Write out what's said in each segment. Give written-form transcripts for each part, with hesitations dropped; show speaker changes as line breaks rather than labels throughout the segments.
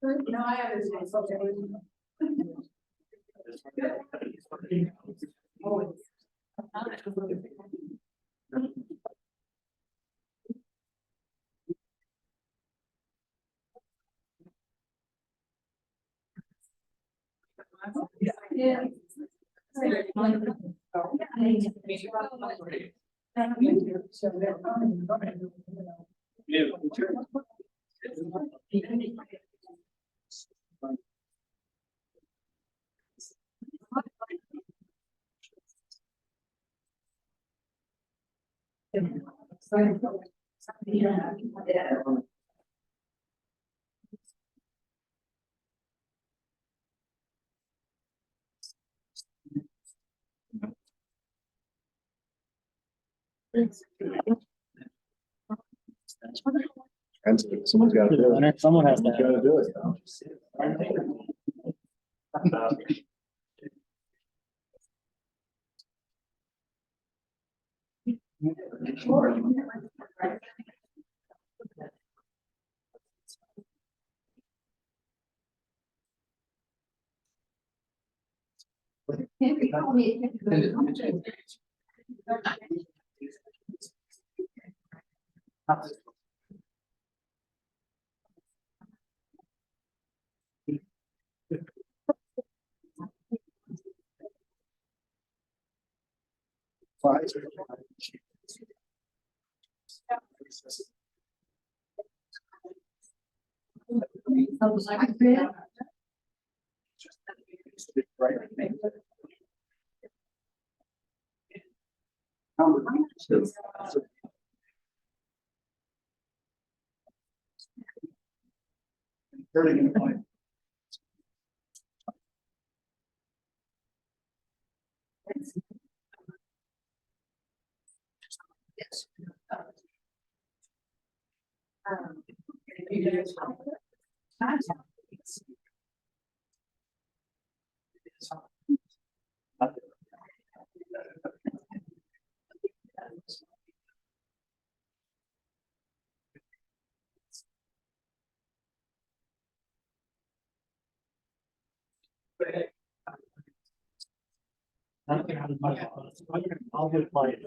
No, I understand. Yeah.
Someone's got to do it.
Someone has
Someone's got to do it.
I'll just play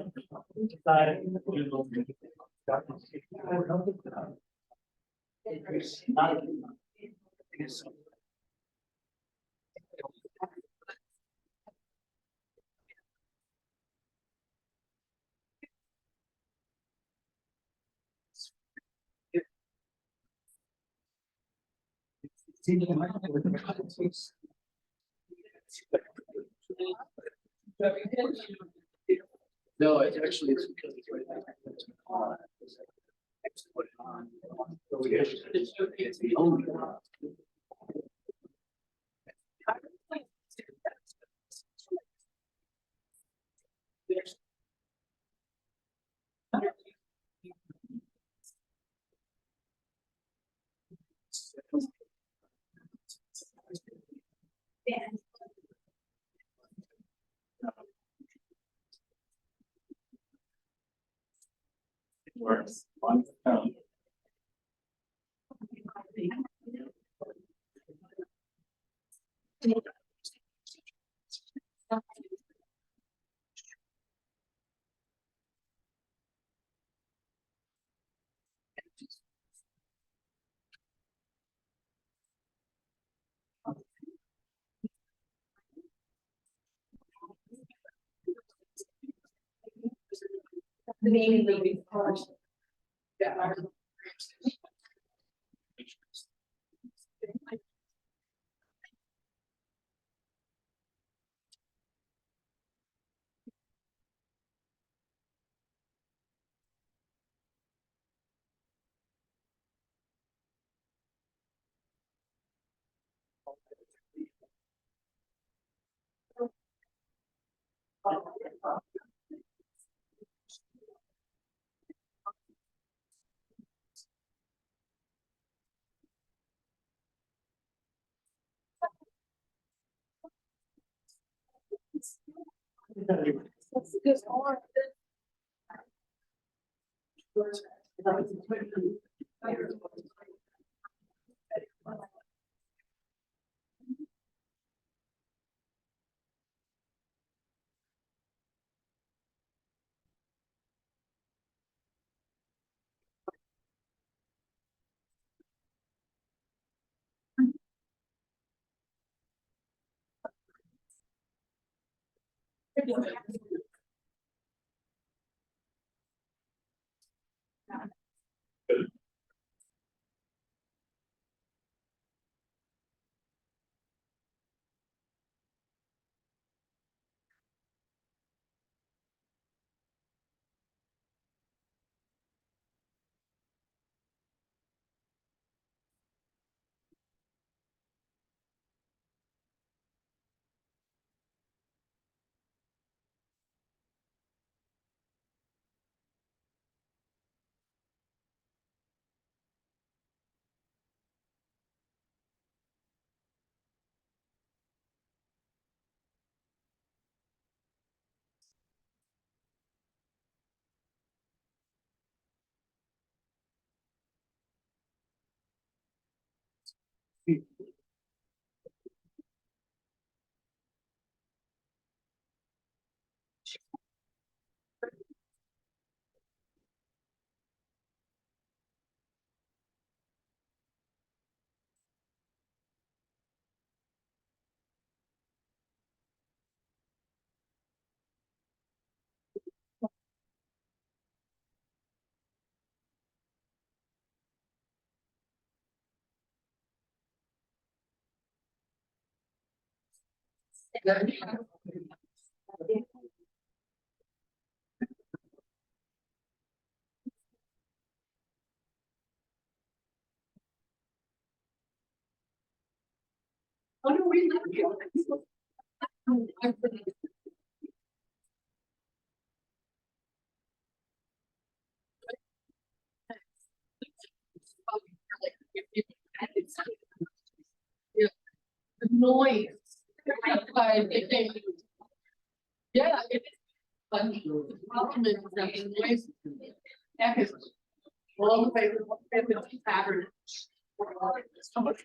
No, it's actually, it's because it's right there. It's the only one. Works.
The name will be first. Yeah. That's a good one. Oh, no, we live here. Yeah, the noise. Yeah, it is. But the problem is that the noise. Heck is. Well, the favorite pattern. So much.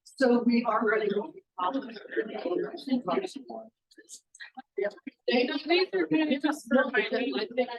So we are ready. They don't need their just reminding, I think.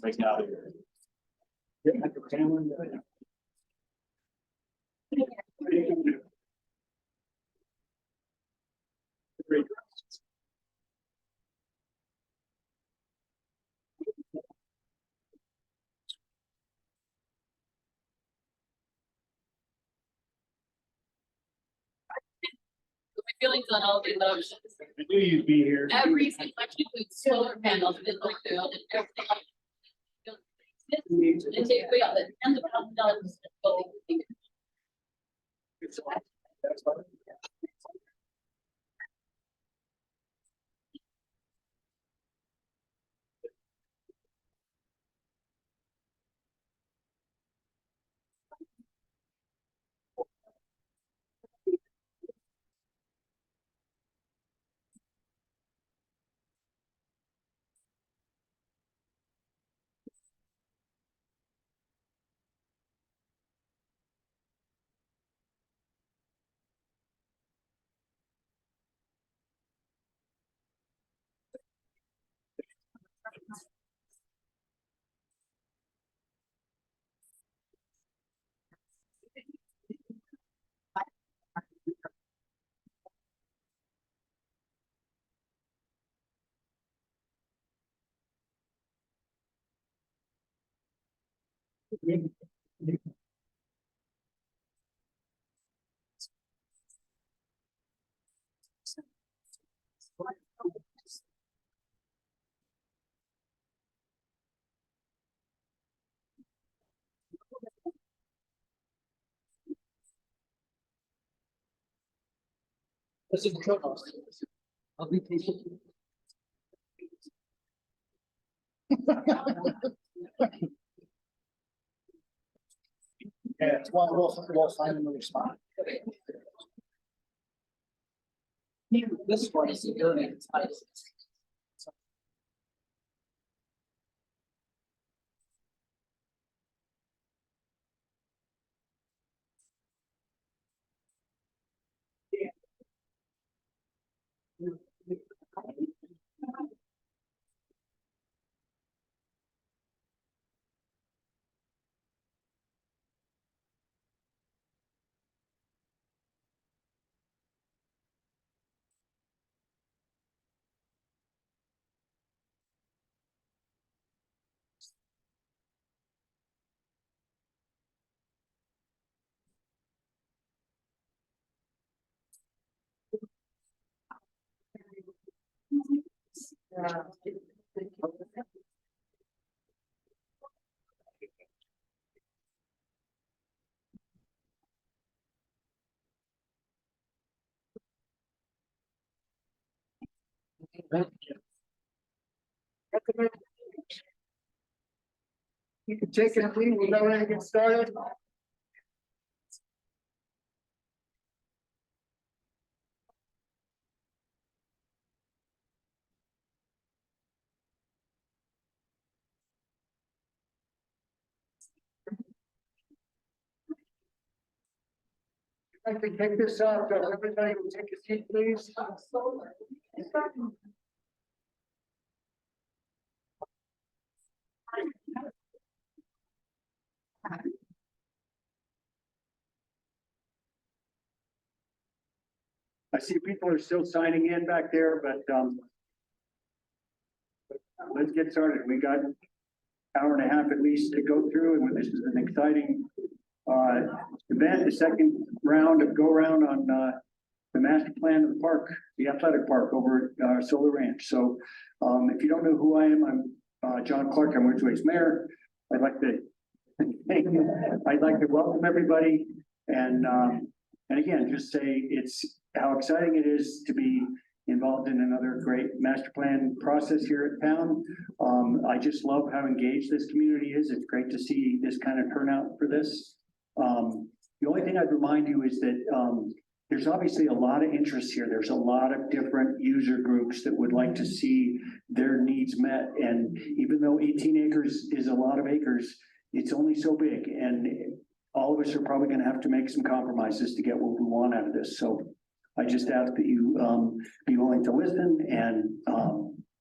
Right now. Great.
My feelings on all the emotions.
I knew you'd be here.
Every election with solar panels, been like that, and everything. And they fail it, and the $1,000.
That's fine. This is the I'll be patient. Yeah, it's one, we'll find another spot. This one is the building. You can take it and leave, we're ready to get started. I can take this up, everybody will take a seat, please. I see people are still signing in back there, but let's get started. We got an hour and a half at least to go through, and this is an exciting event, the second round of go around on the master plan of the park, the athletic park over at Solar Ranch. So if you don't know who I am, I'm John Clark. I'm Ridgway's mayor. I'd like to welcome everybody and And again, just say it's how exciting it is to be involved in another great master plan process here at town. I just love how engaged this community is. It's great to see this kind of turnout for this. The only thing I'd remind you is that there's obviously a lot of interest here. There's a lot of different user groups that would like to see their needs met. And even though 18 acres is a lot of acres, it's only so big. And all of us are probably going to have to make some compromises to get what we want out of this. So I just ask that you be willing to listen and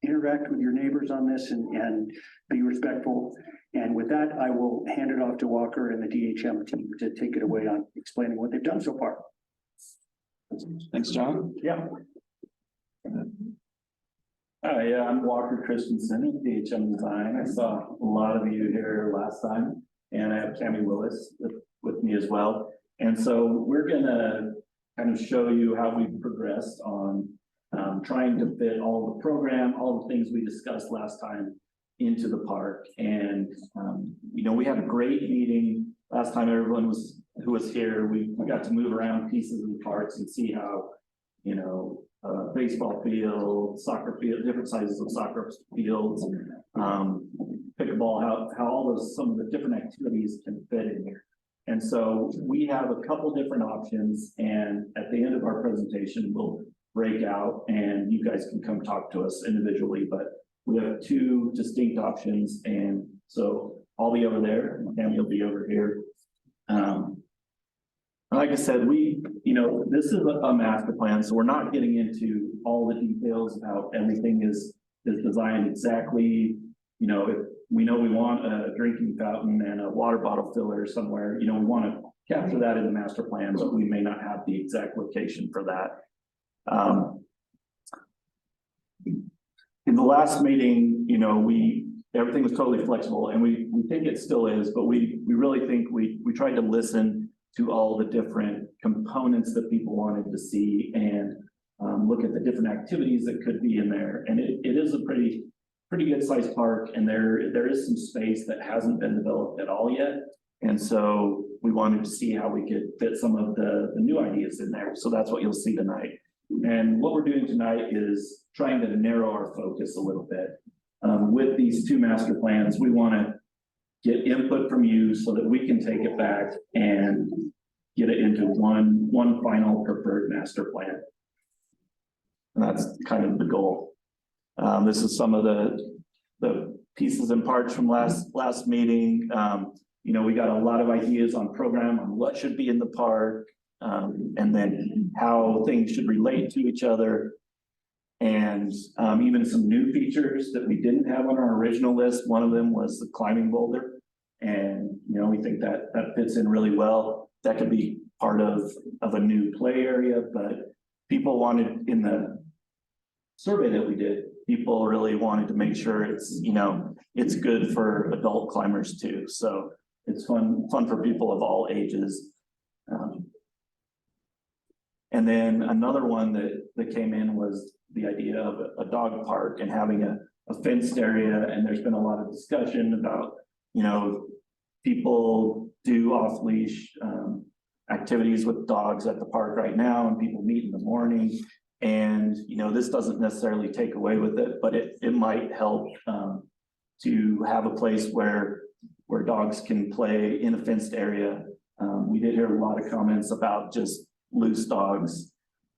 interact with your neighbors on this and be respectful. And with that, I will hand it off to Walker and the DHM team to take it away on explaining what they've done so far.
Thanks, John.
Yeah.
Hi, I'm Walker Christensen with DHM Design. I saw a lot of you here last time, and I have Cammie Willis with me as well. And so we're gonna kind of show you how we've progressed on trying to fit all the program, all the things we discussed last time into the park. And you know, we had a great meeting last time. Everyone who was here, we got to move around pieces of the parks and see how, you know, baseball field, soccer field, different sizes of soccer fields, pickleball, how all those, some of the different activities can fit in here. And so we have a couple different options, and at the end of our presentation, we'll break out and you guys can come talk to us individually, but we have two distinct options. And so I'll be over there and you'll be over here. Like I said, you know, this is a master plan, so we're not getting into all the details of how everything is designed exactly. You know, if we know we want a drinking fountain and a water bottle filler somewhere, you know, we want to capture that in the master plan, but we may not have the exact location for that. In the last meeting, you know, everything was totally flexible, and we think it still is, but we really think we tried to listen to all the different components that people wanted to see and look at the different activities that could be in there. And it is a pretty good sized park, and there is some space that hasn't been developed at all yet. And so we wanted to see how we could fit some of the new ideas in there. So that's what you'll see tonight. And what we're doing tonight is trying to narrow our focus a little bit. With these two master plans, we want to get input from you so that we can take it back and get it into one final preferred master plan. And that's kind of the goal. This is some of the pieces and parts from last meeting. You know, we got a lot of ideas on program, on what should be in the park, and then how things should relate to each other. And even some new features that we didn't have on our original list. One of them was the climbing boulder. And, you know, we think that fits in really well. That could be part of a new play area, but people wanted, in the survey that we did, people really wanted to make sure it's, you know, it's good for adult climbers too. So it's fun for people of all ages. And then another one that came in was the idea of a dog park and having a fenced area. And there's been a lot of discussion about, you know, people do off-leash activities with dogs at the park right now, and people meet in the morning. And, you know, this doesn't necessarily take away with it, but it might help to have a place where dogs can play in a fenced area. We did hear a lot of comments about just loose dogs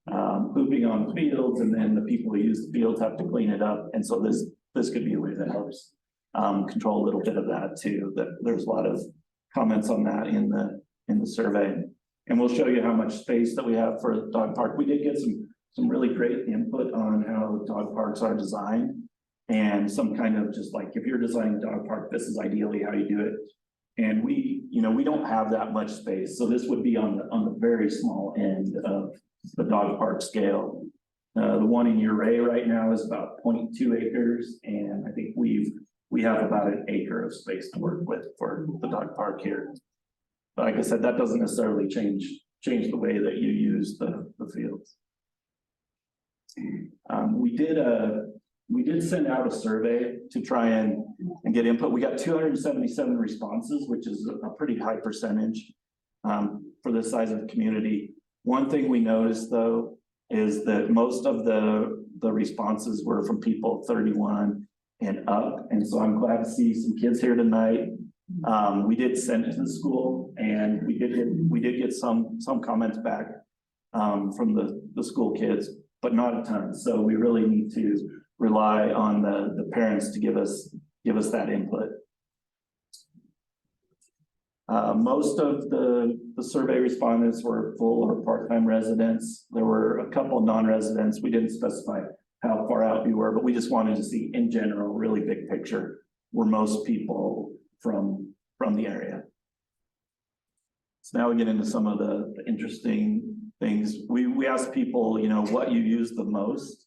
pooping on fields, and then the people who use the fields have to clean it up. And so this could be a way that helps control a little bit of that too. That there's a lot of comments on that in the survey. And we'll show you how much space that we have for the dog park. We did get some really great input on how dog parks are designed, and some kind of just like, if you're designing a dog park, this is ideally how you do it. And we don't have that much space. So this would be on the very small end of the dog park scale. The one in Ridgway right now is about 0.2 acres. And I think we have about an acre of space to work with for the dog park here. But like I said, that doesn't necessarily change the way that you use the fields. We did send out a survey to try and get input. We got 277 responses, which is a pretty high percentage for this size of the community. One thing we noticed though, is that most of the responses were from people 31 and up. And so I'm glad to see some kids here tonight. We did send it to the school and we did get some comments back from the school kids, but not a ton. So we really need to rely on the parents to give us that input. Most of the survey respondents were full or part-time residents. There were a couple of non-residents. We didn't specify how far out you were, but we just wanted to see in general, really big picture, were most people from the area. So now we get into some of the interesting things. We asked people, you know, what you use the most,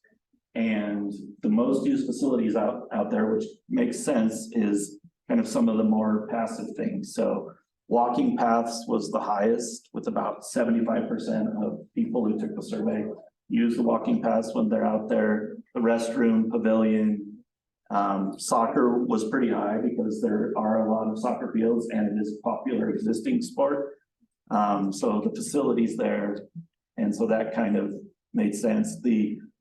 and the most used facilities out there, which makes sense, is kind of some of the more passive things. So walking paths was the highest, with about 75% of people who took the survey use the walking paths when they're out there. The restroom, pavilion, soccer was pretty high because there are a lot of soccer fields and it is a popular existing sport. So the facilities there, and so that kind of made sense.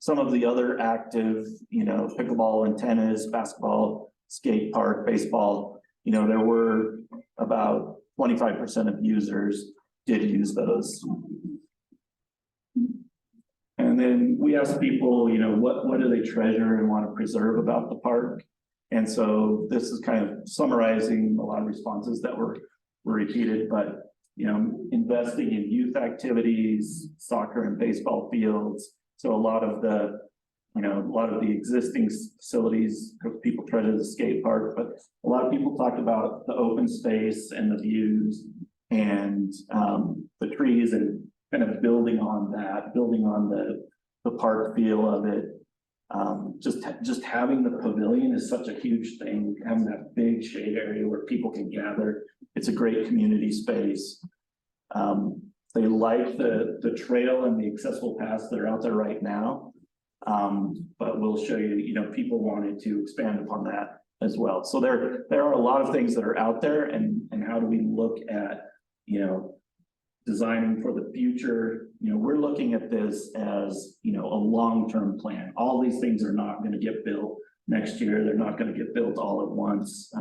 Some of the other active, you know, pickleball and tennis, basketball, skate park, baseball, you know, there were about 25% of users did use those. And then we asked people, you know, what do they treasure and want to preserve about the park? And so this is kind of summarizing a lot of responses that were repeated, but, you know, investing in youth activities, soccer and baseball fields. So a lot of the existing facilities, people treasure the skate park, but a lot of people talked about the open space and the views and the trees, and kind of building on the park feel of it. Just having the pavilion is such a huge thing, having that big shade area where people can gather. It's a great community space. They like the trail and the accessible paths that are out there right now. But we'll show you, you know, people wanted to expand upon that as well. So there are a lot of things that are out there, and how do we look at, you know, designing for the future. You know, we're looking at this as, you know, a long-term plan. All these things are not going to get built next year. They're not going to get built all at once.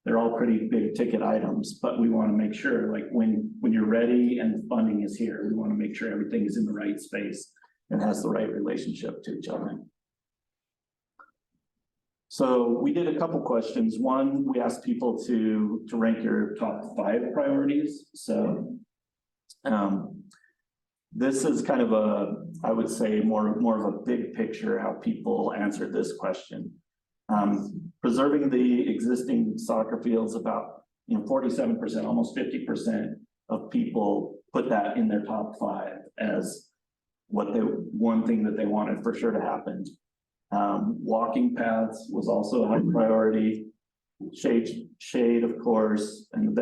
They're all pretty big ticket items, but we want to make sure, like, when you're ready and funding is here, we want to make sure everything is in the right space and has the right relationship to each other. So we did a couple questions. One, we asked people to rank your top 5 priorities. So this is kind of I would say more of a big picture how people answered this question. Preserving the existing soccer fields, about, you know, 47%, almost 50% of people put that in their top 5 as one thing that they wanted for sure to happen. Walking paths was also a high priority. Shade, of course, and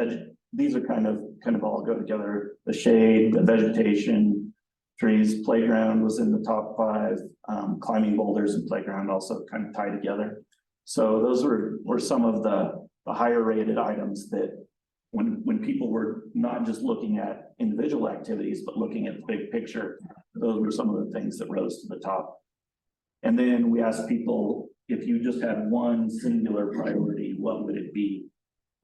these are kind of all go together. The shade, the vegetation, trees, playground was in the top 5. Climbing boulders and playground also kind of tie together. So those were some of the higher rated items that when people were not just looking at individual activities, but looking at the big picture, those were some of the things that rose to the top. And then we asked people, if you just had one singular priority, what would it be?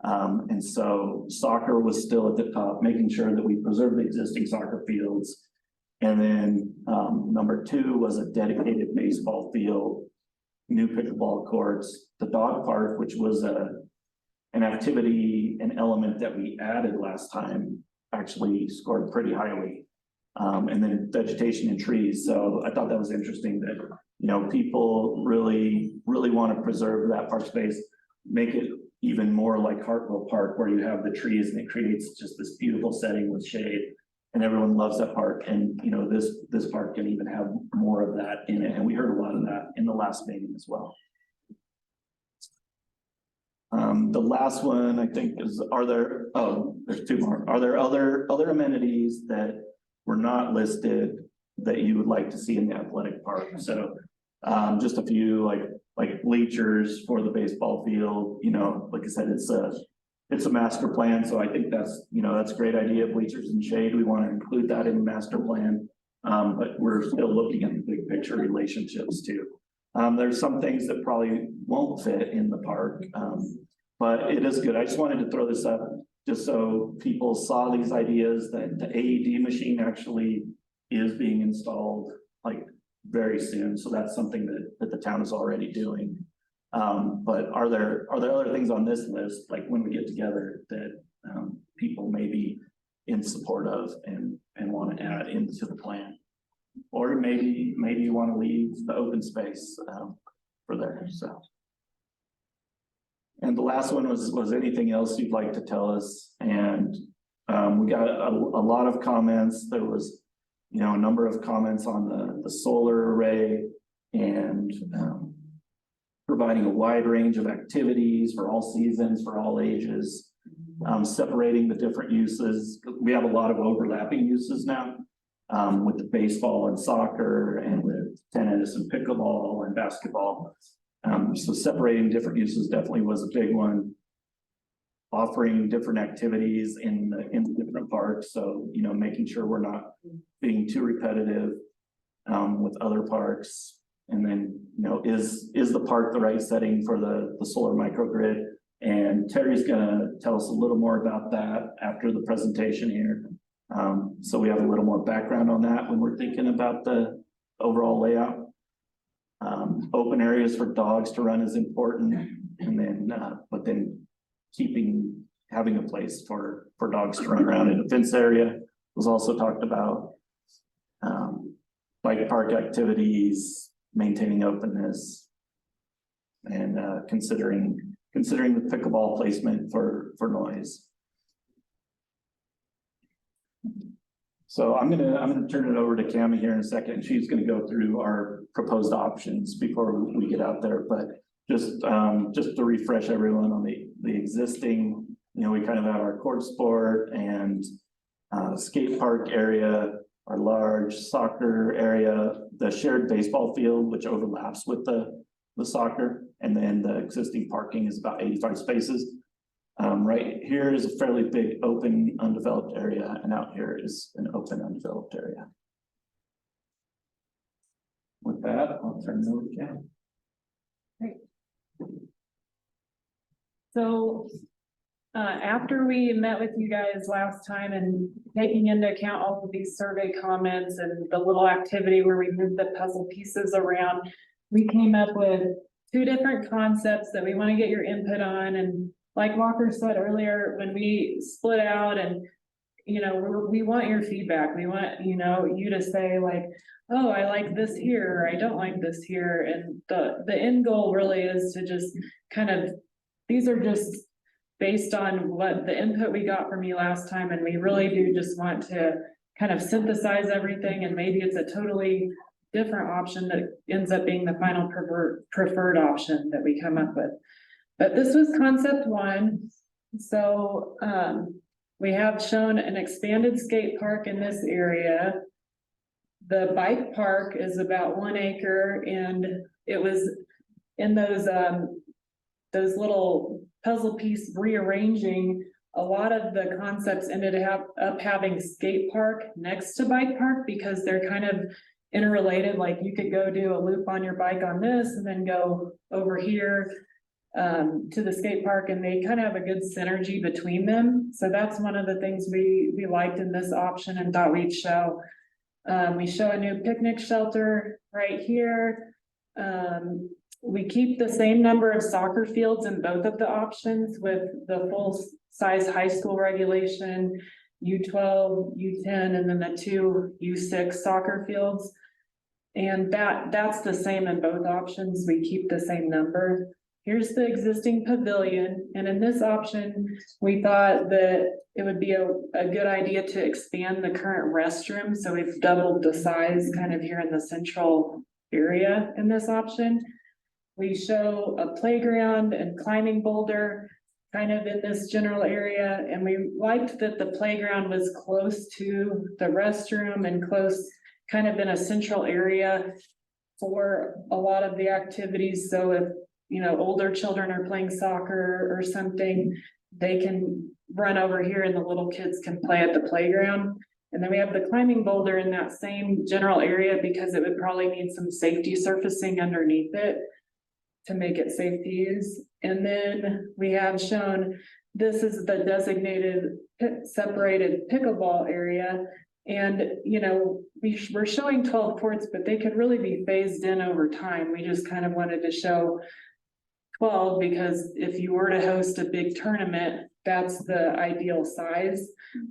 And so soccer was still at the top, making sure that we preserve the existing soccer fields. And then number 2 was a dedicated baseball field, new pickleball courts, the dog park, which was an activity, an element that we added last time, actually scored pretty highly. And then vegetation and trees. So I thought that was interesting that, you know, people really want to preserve that park space, make it even more like Hartville Park, where you have the trees and it creates just this beautiful setting with shade, and everyone loves that park. And, you know, this park can even have more of that in it. And we heard a lot of that in the last meeting as well. The last one, I think, is, there's 2 more. Are there other amenities that were not listed that you would like to see in the athletic park? So just a few, like bleachers for the baseball field. You know, like I said, it's it's a master plan, so I think that's, that's a great idea, bleachers and shade, we want to include that in the master plan. But we're still looking at the big picture relationships too. There's some things that probably won't fit in the park, but it is good. I just wanted to throw this up just so people saw these ideas that the AED machine actually is being installed like very soon. So that's something that the town is already doing. But are there other things on this list, like when we get together, that people may be in support of and want to add into the plan? Or maybe you want to leave the open space for there, so. And the last one was anything else you'd like to tell us? And we got a lot of comments. There was, a number of comments on the solar array and providing a wide range of activities for all seasons, for all ages, separating the different uses. We have a lot of overlapping uses now with the baseball and soccer and with tennis and pickleball and basketball. So separating different uses definitely was a big one. Offering different activities in the different parks. So, making sure we're not being too repetitive with other parks. And then, is the park the right setting for the solar microgrid? And Terry's gonna tell us a little more about that after the presentation here. So we have a little more background on that when we're thinking about the overall layout. Open areas for dogs to run is important, and then but then having a place for dogs to run around in a fence area was also talked about. Bike park activities, maintaining openness, and considering the pickleball placement for noise. So I'm gonna turn it over to Cami here in a second. She's gonna go through our proposed options before we get out there. But just to refresh everyone on the existing, we kind of have our court sport and skate park area, our large soccer area, the shared baseball field, which overlaps with the soccer, and then the existing parking is about 85 spaces. Right here is a fairly big open undeveloped area, and out here is an open undeveloped area. With that, I'll turn it over to Cam.
Great. So after we met with you guys last time and taking into account all of these survey comments and the little activity where we moved the puzzle pieces around, we came up with 2 different concepts that we want to get your input on. And like Walker said earlier, when we split out and, we want your feedback. We want, you to say like, oh, I like this here, or I don't like this here. And the end goal really is to just kind of, these are just based on what the input we got from you last time. And we really do just want to kind of synthesize everything. And maybe it's a totally different option that ends up being the final preferred option that we come up with. But this was concept 1. So we have shown an expanded skate park in this area. The bike park is about 1 acre, and it was in those little puzzle piece rearranging. A lot of the concepts ended up having skate park next to bike park because they're kind of interrelated. Like you could go do a loop on your bike on this and then go over here to the skate park, and they kind of have a good synergy between them. So that's one of the things we liked in this option and thought we'd show. We show a new picnic shelter right here. We keep the same number of soccer fields in both of the options with the full size high school regulation, U12, U10, and then the 2 U6 soccer fields. And that's the same in both options. We keep the same number. Here's the existing pavilion. And in this option, we thought that it would be a good idea to expand the current restroom. So we've doubled the size kind of here in the central area in this option. We show a playground and climbing boulder kind of in this general area. And we liked that the playground was close to the restroom and close kind of in a central area for a lot of the activities. So if older children are playing soccer or something, they can run over here and the little kids can play at the playground. And then we have the climbing boulder in that same general area because it would probably need some safety surfacing underneath it to make it safe to use. And then we have shown, this is the designated separated pickleball area. And, you know, we're showing 12 courts, but they could really be phased in over time. We just kind of wanted to show 12 because if you were to host a big tournament, that's the ideal size,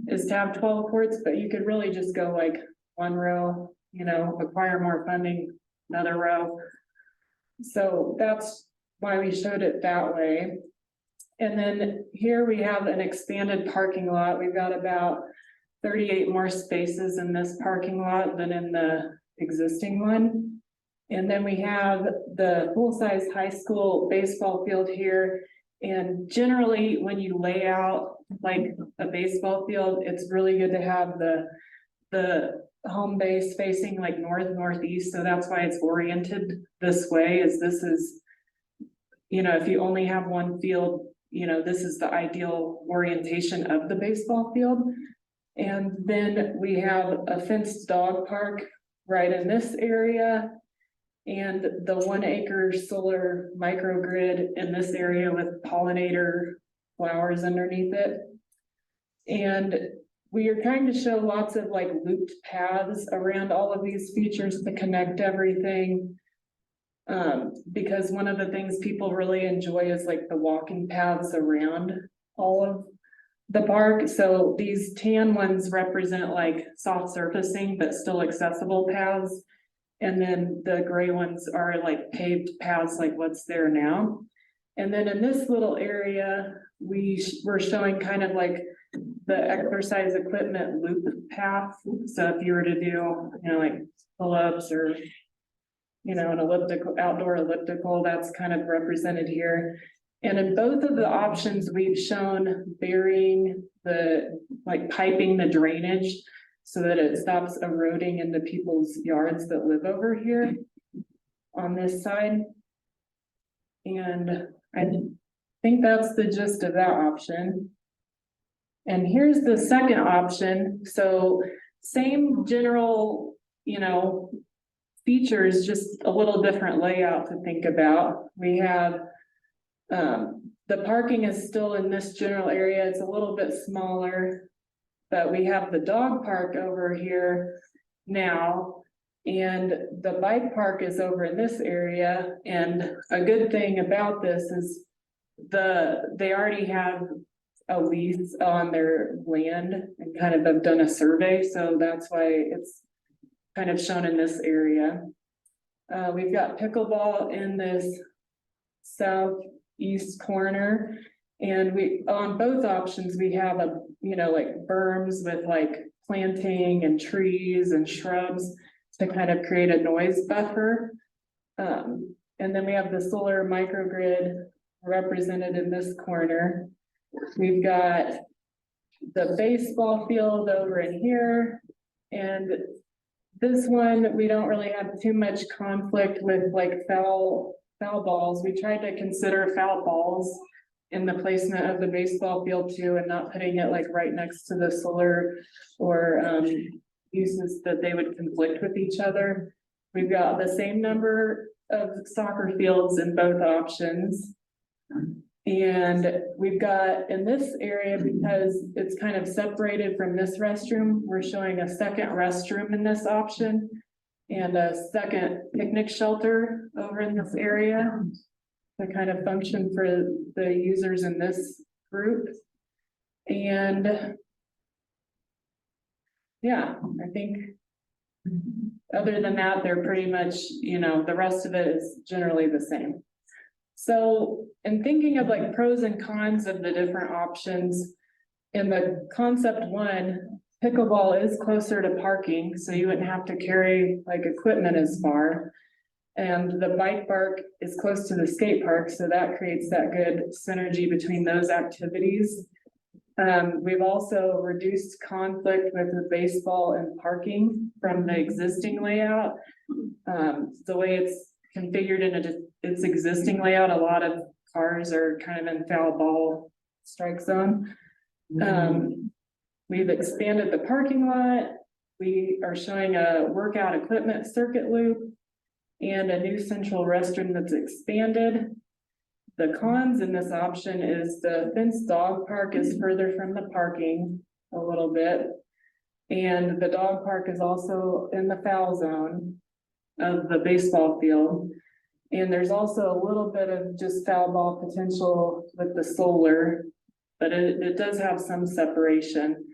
is to have 12 courts, but you could really just go like one row, you know, acquire more funding, another row. So that's why we showed it that way. And then here we have an expanded parking lot. We've got about 38 more spaces in this parking lot than in the existing one. And then we have the full-size high school baseball field here. And generally, when you lay out like a baseball field, it's really good to have the home base facing like northeast. So that's why it's oriented this way, is this is, you know, if you only have one field, you know, this is the ideal orientation of the baseball field. And then we have a fenced dog park right in this area. And the 1 acre solar microgrid in this area with pollinator flowers underneath it. And we are trying to show lots of like looped paths around all of these features to connect everything. Because one of the things people really enjoy is like the walking paths around all of the park. So these tan ones represent like soft surfacing, but still accessible paths. And then the gray ones are like paved paths, like what's there now. And then in this little area, we're showing kind of like the exercise equipment loop path. So if you were to do, you know, like pull-ups or, you know, an elliptical, outdoor elliptical, that's kind of represented here. And in both of the options, we've shown burying the, like piping the drainage so that it stops eroding into people's yards that live over here on this side. And I think that's the gist of that option. And here's the second option. So same general, you know, features, just a little different layout to think about. We have the parking is still in this general area. It's a little bit smaller, but we have the dog park over here now, and the bike park is over in this area. And a good thing about this is they already have a lease on their land and kind of have done a survey, so that's why it's kind of shown in this area. We've got pickleball in this southeast corner, and we, on both options, we have a, you know, like berms with like planting and trees and shrubs to kind of create a noise buffer. And then we have the solar microgrid represented in this corner. We've got the baseball field over in here, and this one, we don't really have too much conflict with like foul balls. We tried to consider foul balls in the placement of the baseball field too, and not putting it like right next to the solar or uses that they would conflict with each other. We've got the same number of soccer fields in both options. And we've got in this area, because it's kind of separated from this restroom, we're showing a second restroom in this option and a second picnic shelter over in this area to kind of function for the users in this group. And yeah, I think other than that, they're pretty much, you know, the rest of it is generally the same. So in thinking of like pros and cons of the different options, in the concept one, pickleball is closer to parking, so you wouldn't have to carry like equipment as far. And the bike park is close to the skate park, so that creates that good synergy between those activities. We've also reduced conflict with the baseball and parking from the existing layout. The way it's configured in its existing layout, a lot of cars are kind of in foul ball strike zone. We've expanded the parking lot. We are showing a workout equipment circuit loop and a new central restroom that's expanded. The cons in this option is the fenced dog park is further from the parking a little bit. And the dog park is also in the foul zone of the baseball field. And there's also a little bit of just foul ball potential with the solar, but it does have some separation.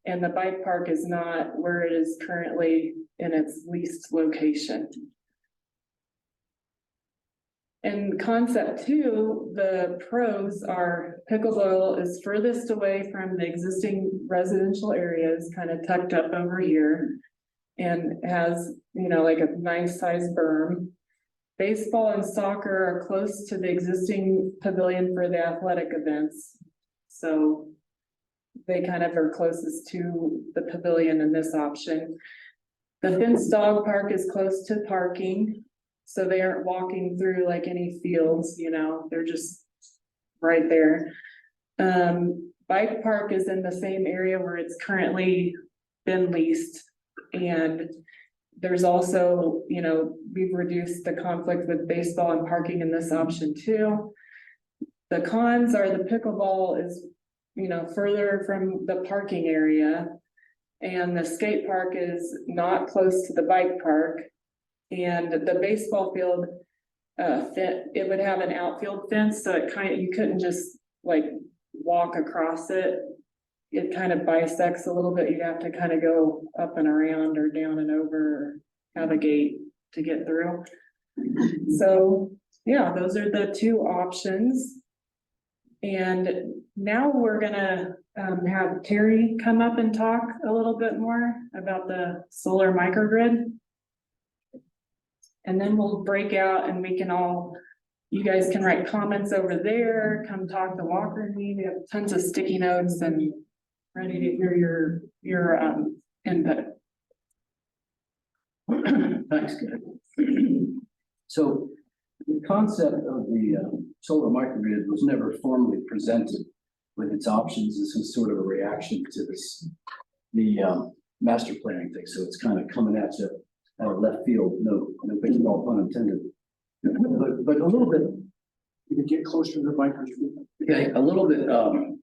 And the bike park is not where it is currently in its leased location. In concept 2, the pros are pickleball is furthest away from the existing residential areas, kind of tucked up over here. And has, you know, like a nice size berm. Baseball and soccer are close to the existing pavilion for the athletic events. So they kind of are closest to the pavilion in this option. The fenced dog park is close to parking, so they aren't walking through like any fields, you know, they're just right there. Bike park is in the same area where it's currently been leased. And there's also, you know, we've reduced the conflict with baseball and parking in this option too. The cons are the pickleball is, you know, further from the parking area. And the skate park is not close to the bike park. And the baseball field, it would have an outfield fence, so it kind of, you couldn't just like walk across it. It kind of bisects a little bit. You'd have to kind of go up and around or down and over, or have a gate to get through. So yeah, those are the 2 options. And now we're gonna have Terry come up and talk a little bit more about the solar microgrid. And then we'll break out and we can all, you guys can write comments over there, come talk to Walker and me. We have tons of sticky notes and ready to hear your input.
Thanks, guys. So the concept of the solar microgrid was never formally presented with its options. This is sort of a reaction to the master planning thing. So it's kind of coming at you out of left field. No baseball pun intended. But a little bit.
You can get closer to the microphone.
Okay, a little bit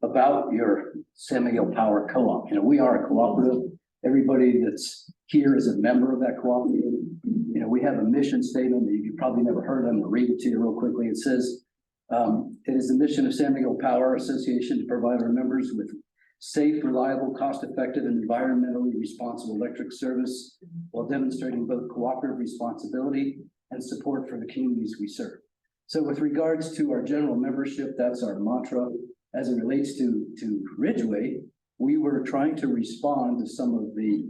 about your San Miguel Power Co-op. You know, we are a cooperative. Everybody that's here is a member of that cooperative. You know, we have a mission statement that you've probably never heard of. I'm going to read it to you real quickly. It says, it is the mission of San Miguel Power Association to provide our members with safe, reliable, cost-effective, and environmentally responsible electric service while demonstrating both cooperative responsibility and support for the communities we serve. So with regards to our general membership, that's our mantra. As it relates to Ridgway, we were trying to respond to some of the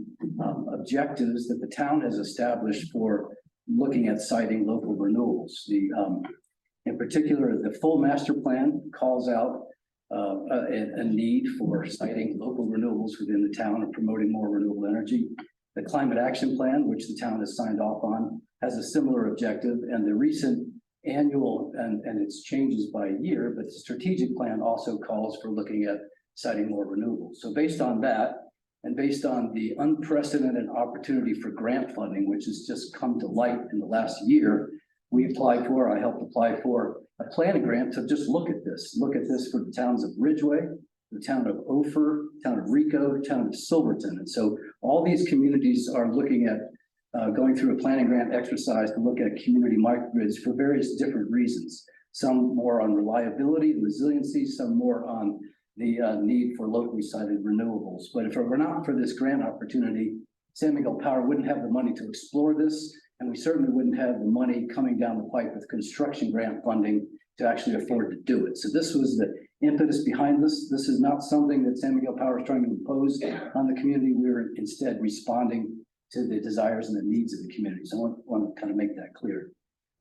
objectives that the town has established for looking at siting local renewables. In particular, the full master plan calls out a need for siting local renewables within the town and promoting more renewable energy. The climate action plan, which the town has signed off on, has a similar objective, and the recent annual, and it's changes by year, but the strategic plan also calls for looking at siting more renewables. So based on that, and based on the unprecedented opportunity for grant funding, which has just come to light in the last year, I helped apply for a planning grant to just look at this for the towns of Ridgway, the town of Ophir, town of Rico, town of Silverton. And so all these communities are looking at going through a planning grant exercise to look at community microgrids for various different reasons. Some more on reliability and resiliency, some more on the need for locally sited renewables. But if it were not for this grant opportunity, San Miguel Power wouldn't have the money to explore this, and we certainly wouldn't have the money coming down the pipe with construction grant funding to actually afford to do it. So this was the impetus behind this. This is not something that San Miguel Power is trying to impose on the community. We're instead responding to the desires and the needs of the community. So I want to kind of make that clear.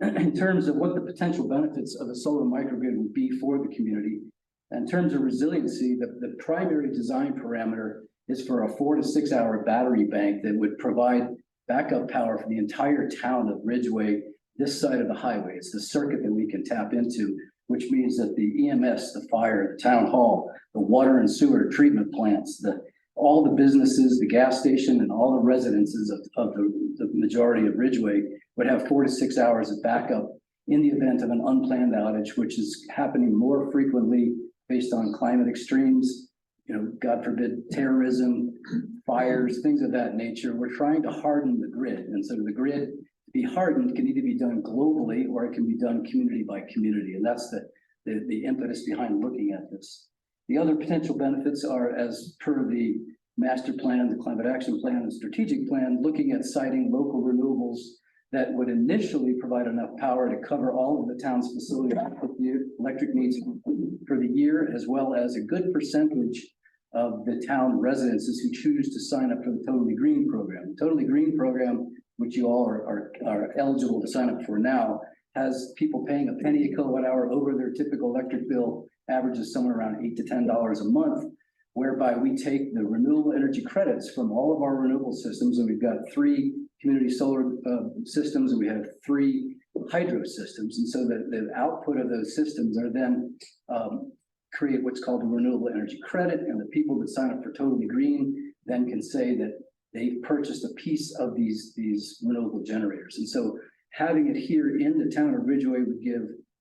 In terms of what the potential benefits of a solar microgrid would be for the community, in terms of resiliency, the primary design parameter is for a 4 to 6 hour battery bank that would provide backup power for the entire town of Ridgway, this side of the highway. It's the circuit that we can tap into which means that the EMS, the fire, the town hall, the water and sewer treatment plants, all the businesses, the gas station, and all the residences of the majority of Ridgway would have 4 to 6 hours of backup in the event of an unplanned outage, which is happening more frequently based on climate extremes, God forbid, terrorism, fires, things of that nature. We're trying to harden the grid. And so the grid, to be hardened, can either be done globally or it can be done community by community. And that's the impetus behind looking at this. The other potential benefits are, as per the master plan, the climate action plan, and strategic plan, looking at siting local renewables that would initially provide enough power to cover all of the town's facility electric needs for the year, as well as a good percentage of the town residences who choose to sign up for the Totally Green program. The Totally Green program, which you all are eligible to sign up for now, has people paying a penny a kilowatt hour over their typical electric bill, averages somewhere around $8 to $10 a month, whereby we take the renewable energy credits from all of our renewable systems, and we've got 3 community solar systems, and we have 3 hydro systems. And so the output of those systems are then create what's called a renewable energy credit, and the people that sign up for Totally Green then can say that they've purchased a piece of these renewable generators. And so having it here in the town of Ridgway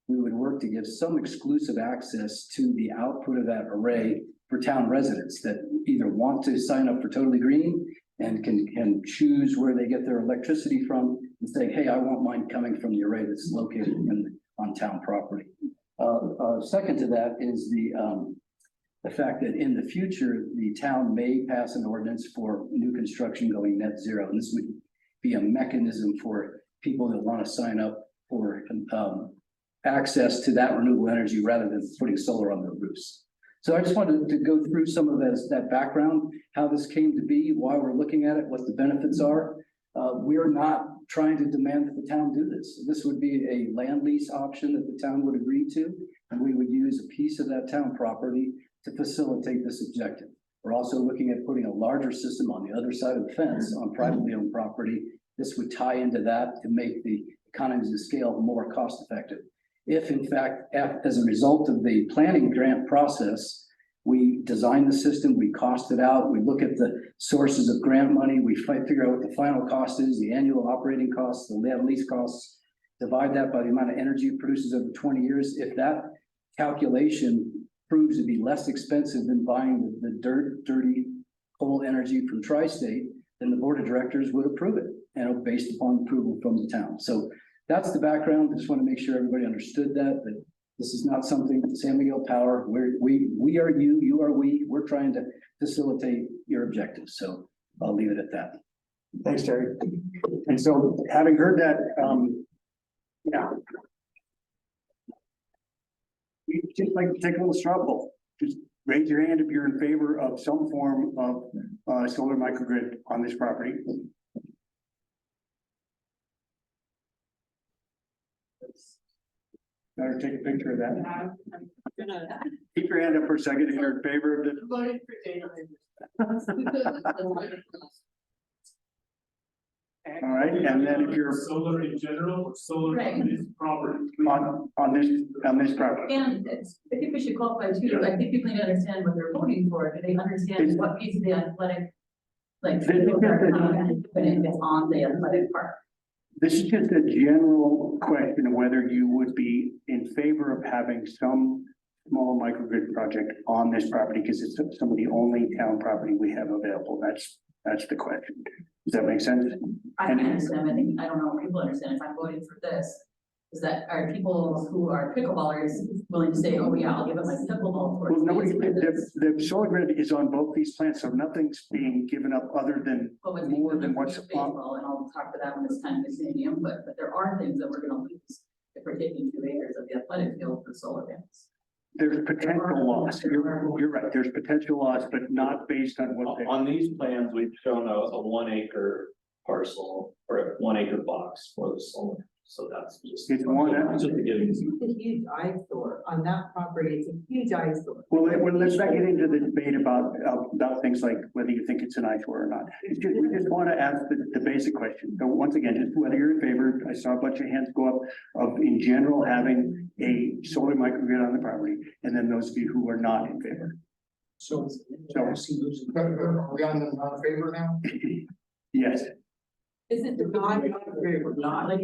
we would work to give some exclusive access to the output of that array for town residents that either want to sign up for Totally Green and can choose where they get their electricity from and say, hey, I want mine coming from the array that's located on town property. Second to that is the fact that in the future, the town may pass an ordinance for new construction going net zero. And this would be a mechanism for people that want to sign up for access to that renewable energy rather than putting solar on their roofs. So I just wanted to go through some of that background, how this came to be, why we're looking at it, what the benefits are. We're not trying to demand that the town do this. This would be a land lease option that the town would agree to, and we would use a piece of that town property to facilitate this objective. We're also looking at putting a larger system on the other side of the fence on privately owned property. This would tie into that to make the economies of scale more cost effective. If in fact, as a result of the planning grant process, we design the system, we cost it out, we look at the sources of grant money, we figure out what the final cost is, the annual operating costs, the land lease costs, divide that by the amount of energy it produces over 20 years. If that calculation proves to be less expensive than buying the dirty coal energy from Tri-State, then the board of directors would approve it, and based upon approval from the town. So that's the background. I just want to make sure everybody understood that this is not something that San Miguel Power, we are you are we. We're trying to facilitate your objectives. So I'll leave it at that.
Thanks, Terry. And so having heard that, yeah. We'd just like to take a little straw poll. Just raise your hand if you're in favor of some form of solar microgrid on this property. Better take a picture of that. Keep your hand up for a second if you're in favor of it. All right, and then if you're
Solar in general, or solar on this property.
on this property.
And I think we should qualify too. I think people need to understand what they're voting for. Do they understand what piece of the athletic, like, people are coming and putting this on the athletic park?
This is just a general question of whether you would be in favor of having some small microgrid project on this property, because it's some of the only town property we have available. That's the question. Does that make sense?
I can understand. I think, I don't know if people understand if I'm voting for this. Is that, are people who are pickleballers willing to say, oh yeah, I'll give it my pickleball court?
Well, nobody, the solar grid is on both these plants, so nothing's being given up other than more than what's on.
Baseball, and I'll talk to that when it's time to see the input, but there are things that we're gonna lose if we're taking 2 acres of the athletic field for solar panels.
There's potential loss. You're right. There's potential loss, but not based on what they.
On these plans, we've shown a 1 acre parcel or a 1 acre box for the solar. So that's just.
It's one-
Just to give you.
It's a huge eyesore on that property. It's a huge eyesore.
Well, let's not get into the debate about things like whether you think it's an eyesore or not. It's just, we just want to ask the basic question. So once again, just whether you're in favor, I saw a bunch of hands go up of in general having a solar microgrid on the property, and then those of you who are not in favor.
So.
So-
Are we on the non-favor now?
Yes,
Is it the
Non-favor, not.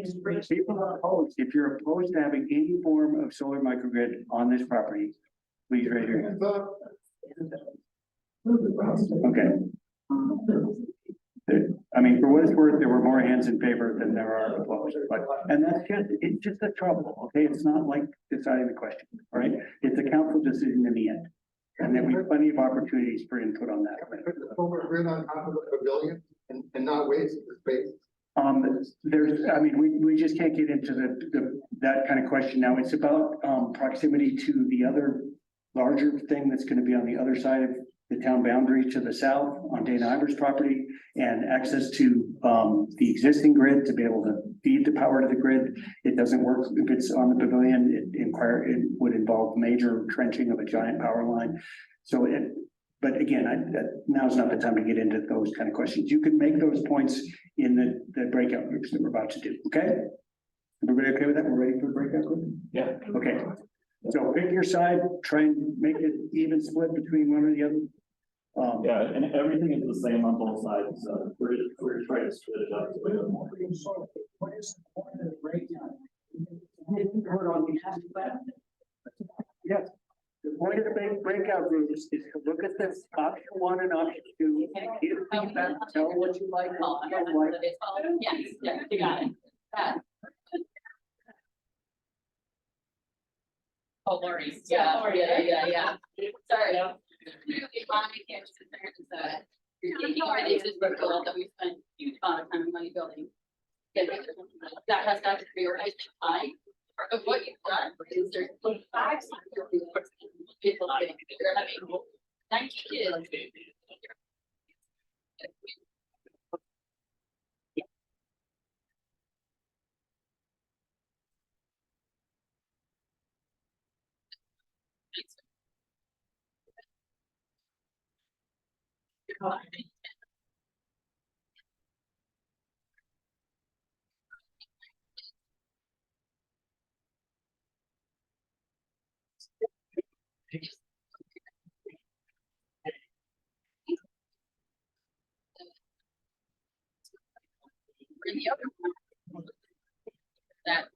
people are opposed. If you're opposed to having any form of solar microgrid on this property, please raise your hand. Okay. I mean, for what it's worth, there were more hands in favor than there are opposed, but, and it's just a trouble, okay? It's not like deciding the question, all right? It's a council decision in the end. And there will be plenty of opportunities for input on that.
Put the solar grid on top of the pavilion and not waste the space.
I mean, we just can't get into that kind of question now. It's about, proximity to the other larger thing that's gonna be on the other side of the town boundary to the south on Dana Ivor's property, and access to, the existing grid to be able to feed the power to the grid. It doesn't work if it's on the pavilion. It would involve major trenching of a giant power line. So but again, now's not the time to get into those kind of questions. You can make those points in the breakout groups that we're about to do, okay? Everybody okay with that? We're ready for the breakout group?
Yeah.
Okay, so pick your side, try and make it even split between one or the other.
Yeah, and everything is the same on both sides, so we're trying to split it up.
What is the point of the breakdown? Heard on the master plan?
Yes, the point of the big breakout groups is to look at this option one and option two, give feedback, tell what you like, what you don't like.
Yes, yeah, you got it. Oh, Lori, yeah, sorry. Clearly, my concern is that you're taking over the existing building that we spent a huge amount of time and money building. That has got to be reorganized in time. Of what you've done is there's 5 people having 19 kids. The other one that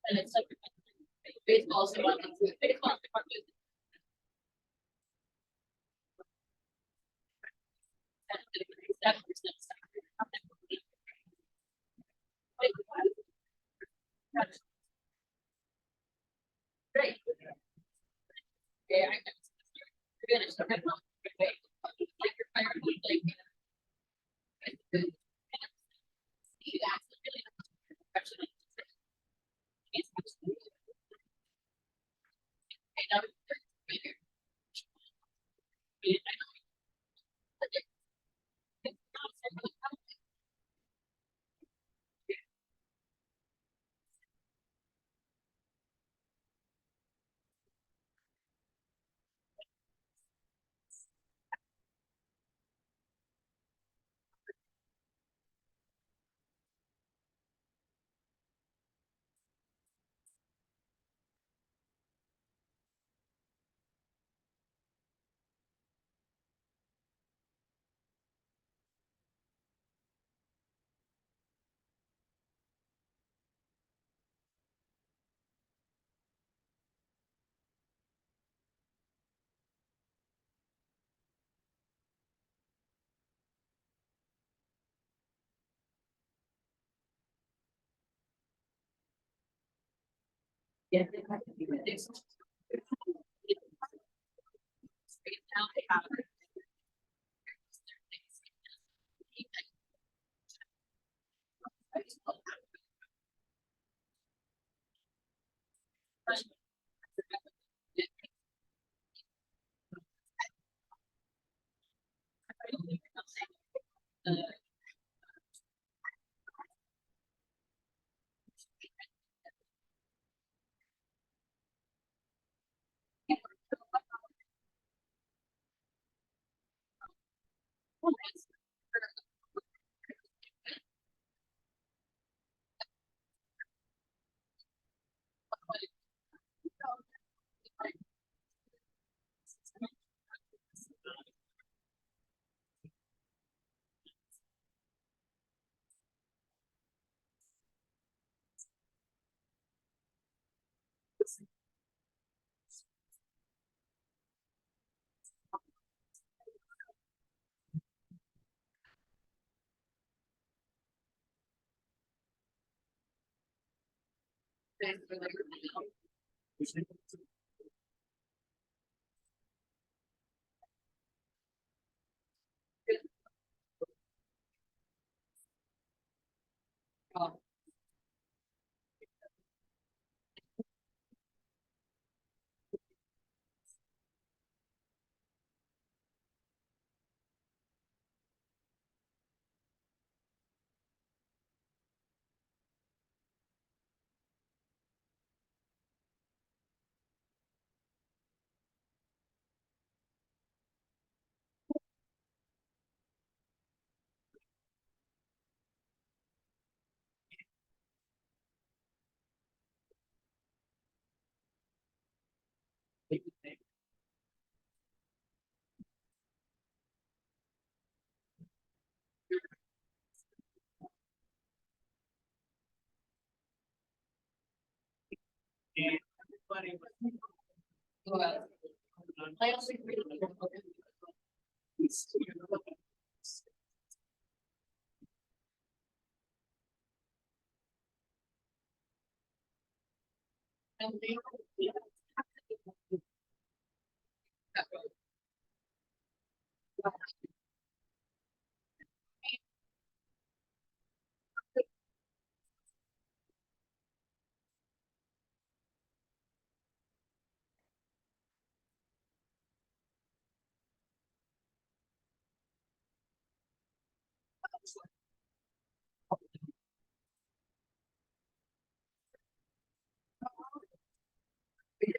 and it's like baseball, so baseball. Great. Yeah, I finished. Like your fire, like. See, that's really. Yeah.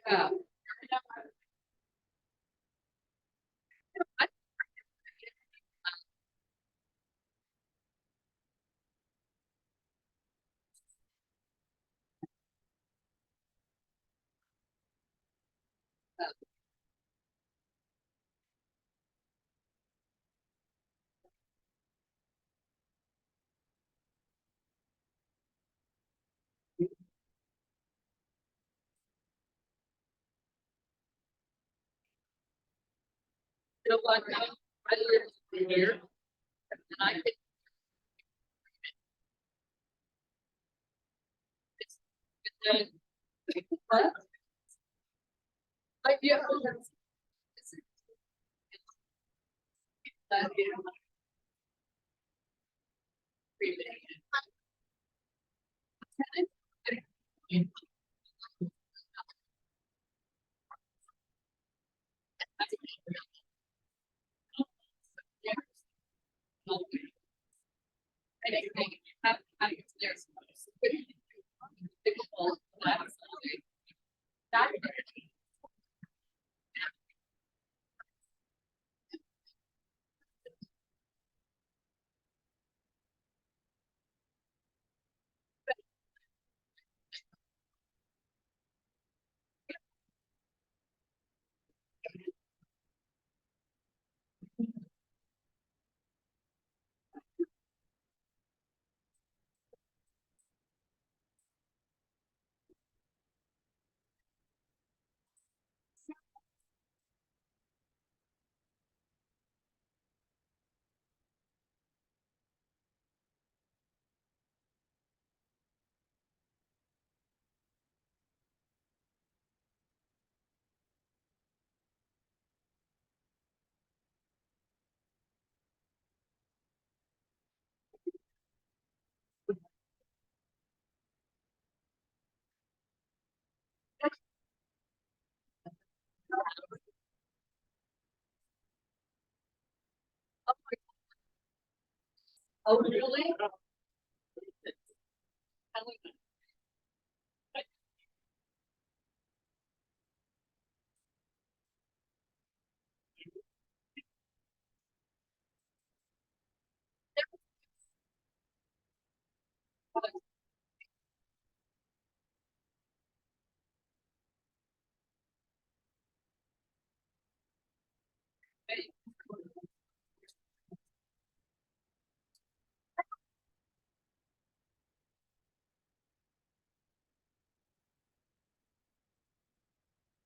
Yeah. You know what? I live here, and I could. But like, yeah. That is. Oh, really?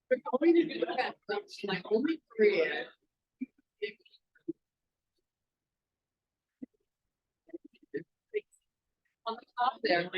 We're going to do that, like only three. On the top there.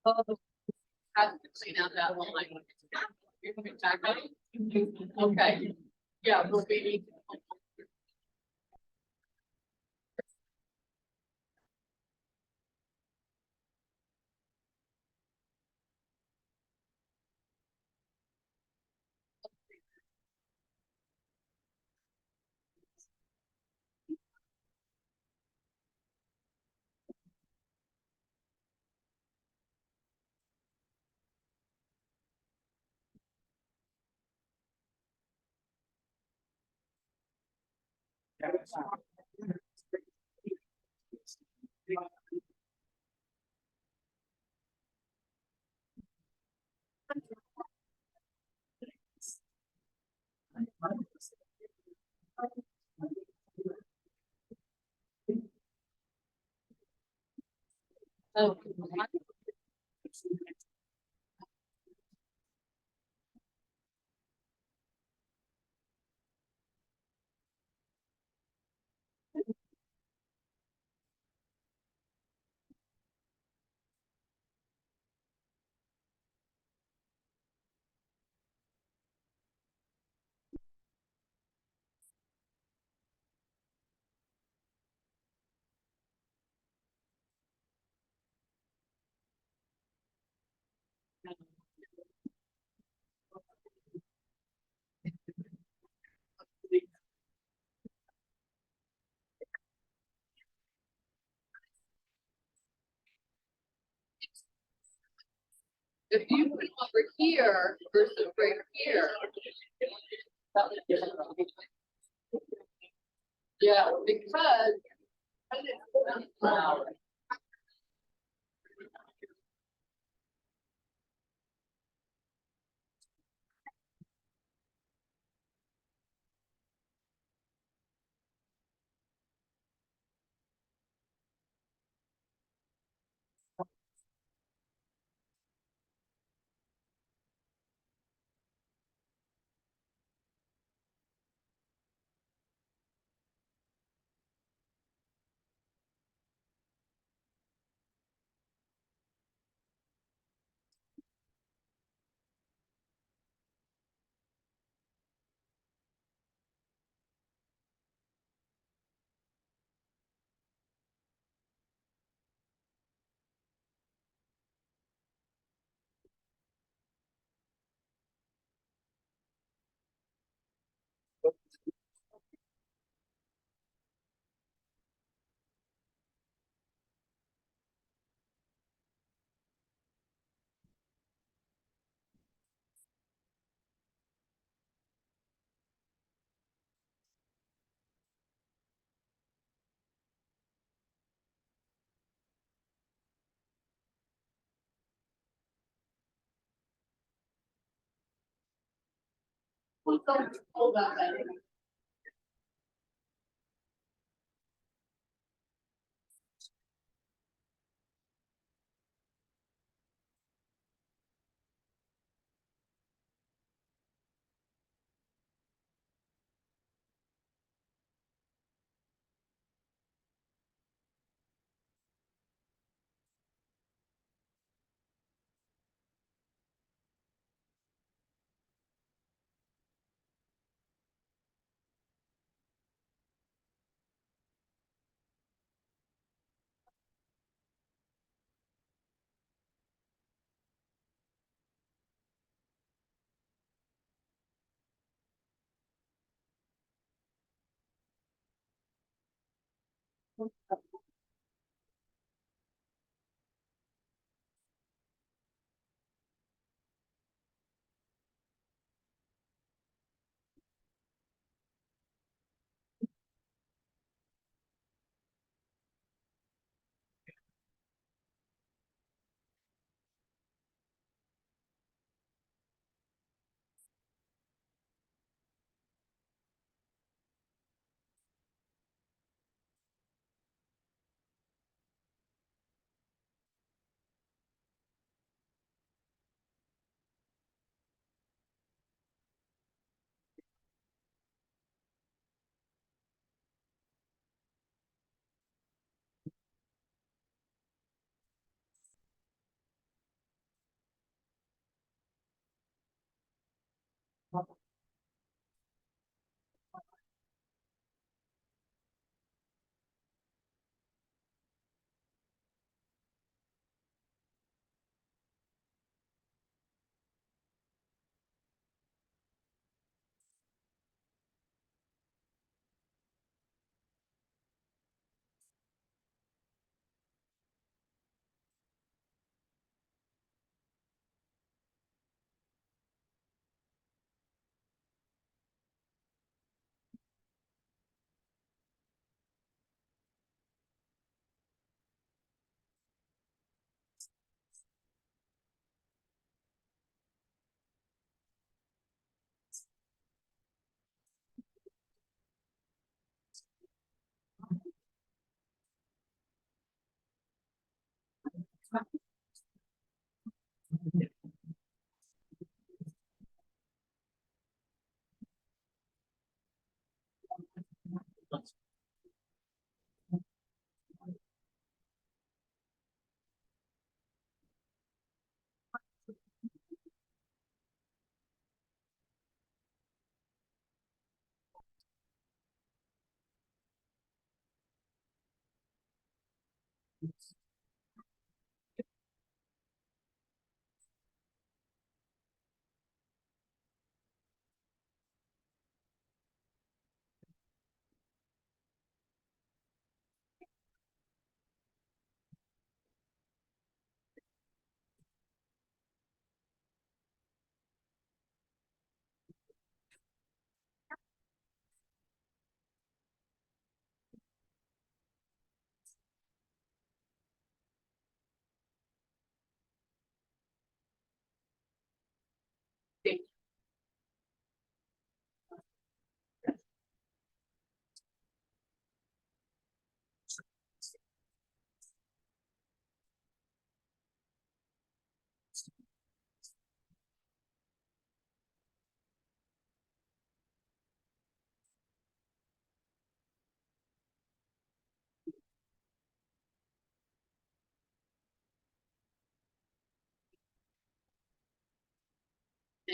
Oh, have to clean out that one line. You're coming back up? Okay, yeah, we'll be. Oh. If you put it over here versus right here. Yeah, because. Hold up, I think.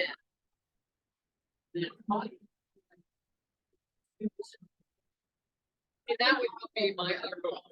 Yeah. Yeah. That would be my other goal.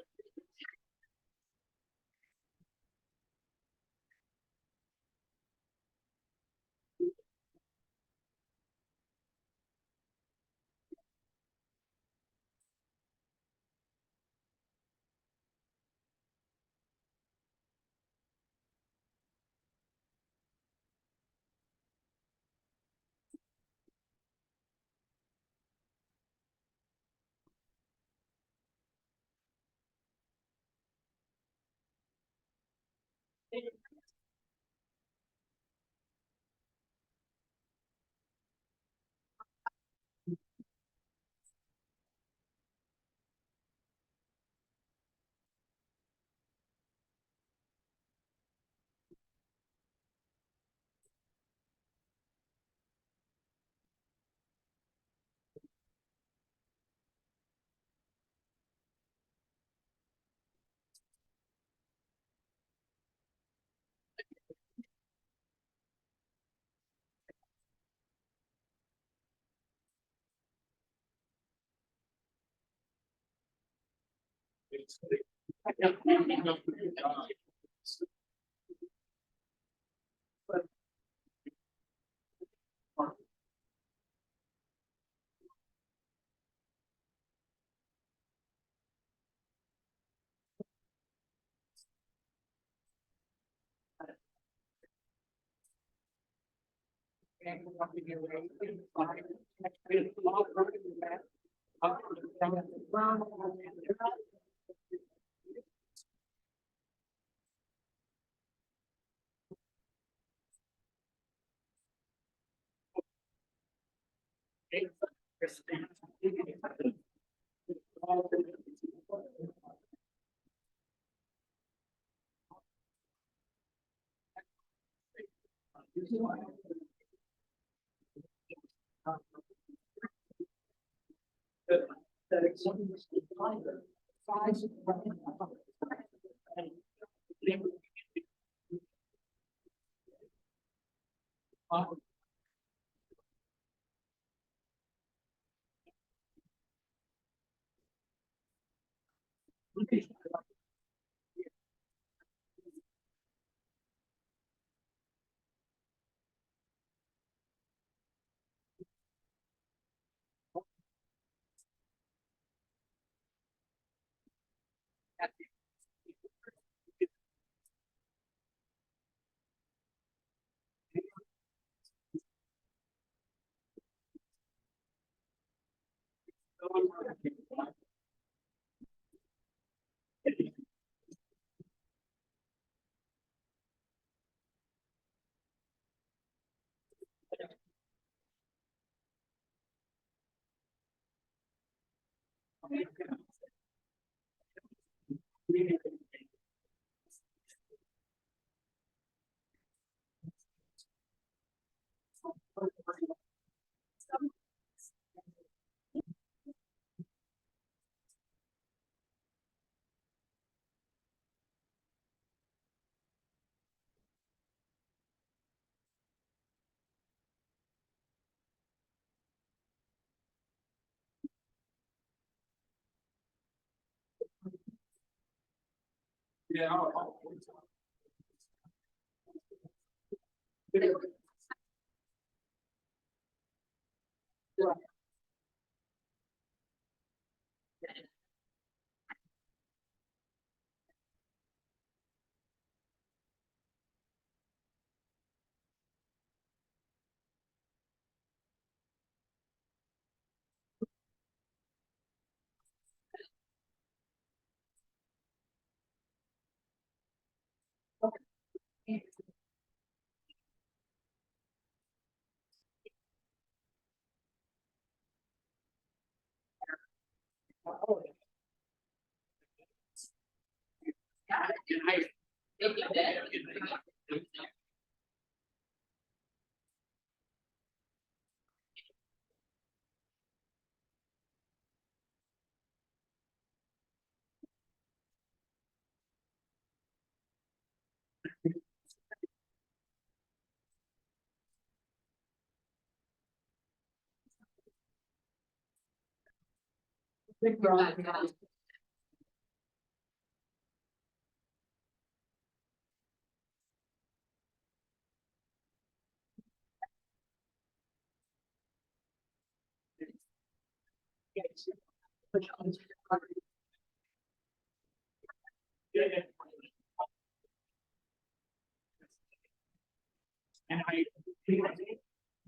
And I think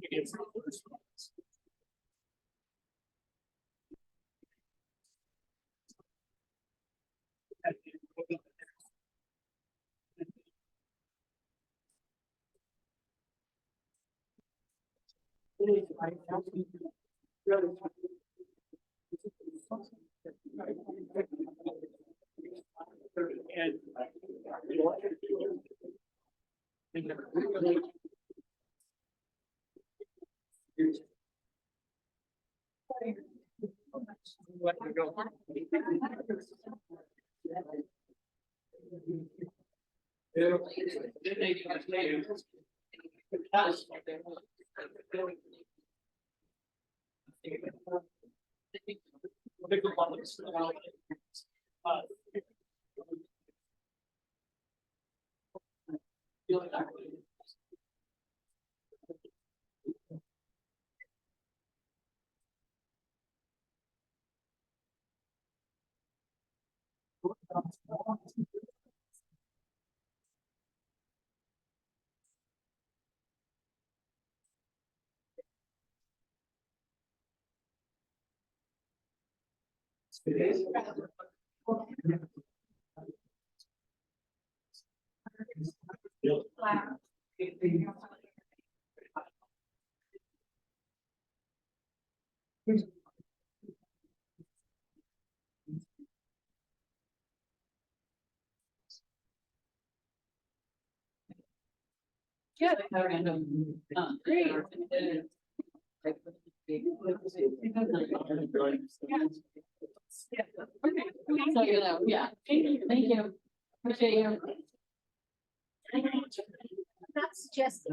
it's.
Yeah, they have random, great. So, you know, yeah, thank you, appreciate you.
That's just.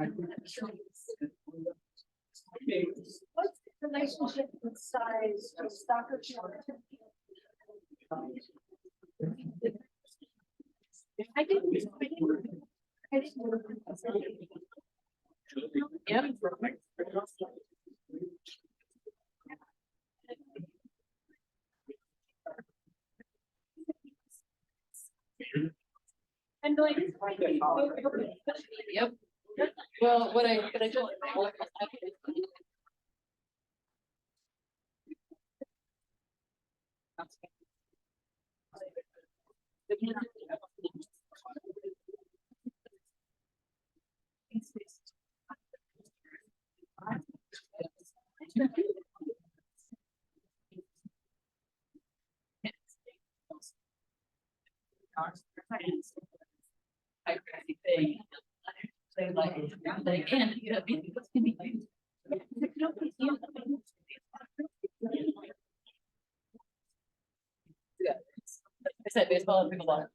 What's the relationship with size of stock or short? I didn't.
Yep. And like. Yep. Well, what I just. I said baseball and pickleball.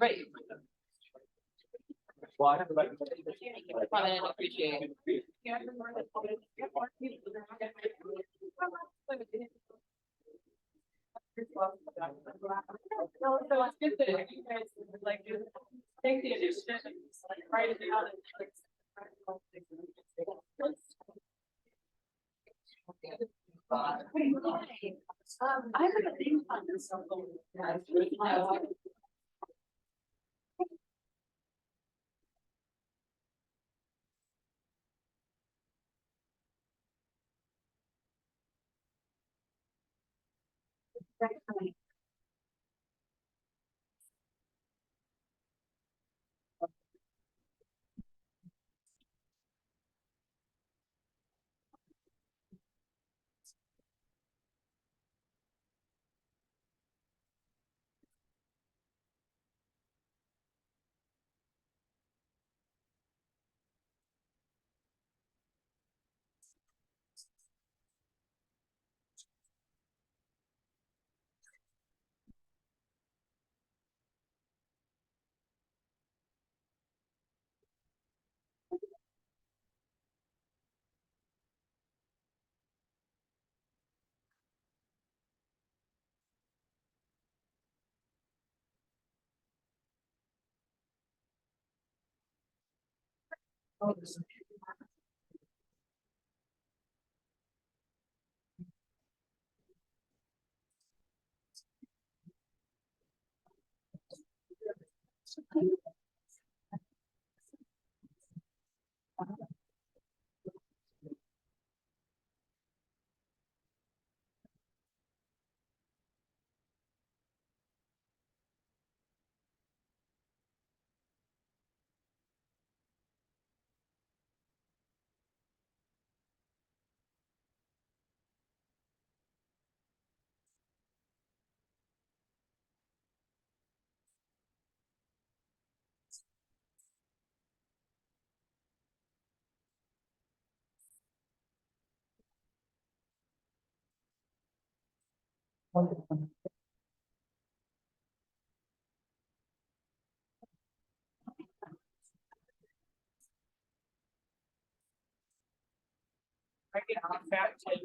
Right.
Well, I have about.
I appreciate it. So it's good that you guys like take the initiative and like write it down and like. I have a thing on this.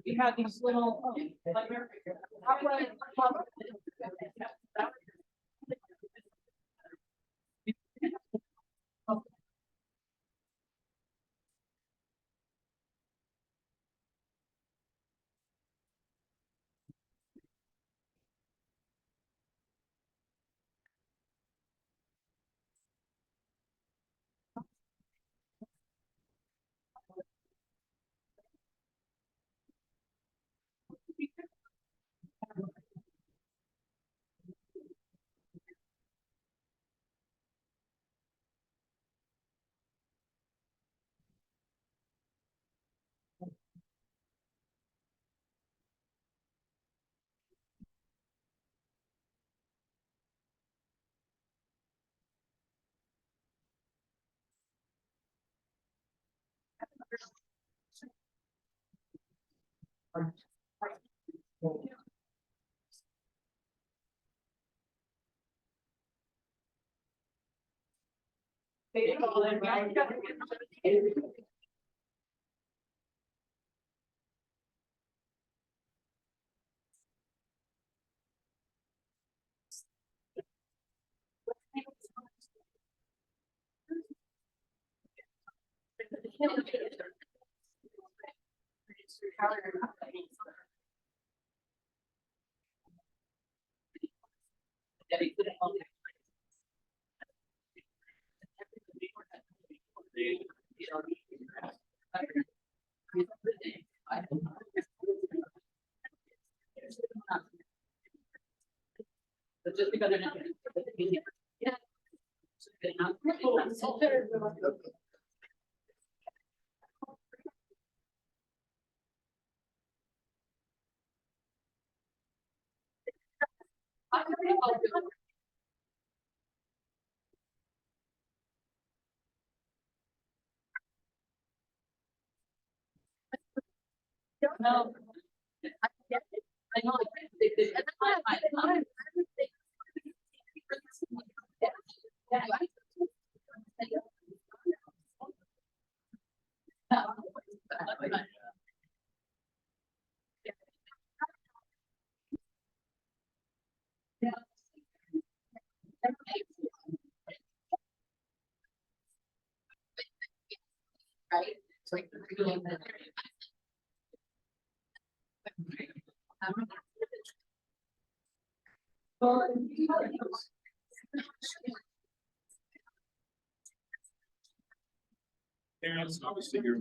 We have these little. But just because they're not. Yeah. No. I know. Right? So like.
Parents, obviously, your.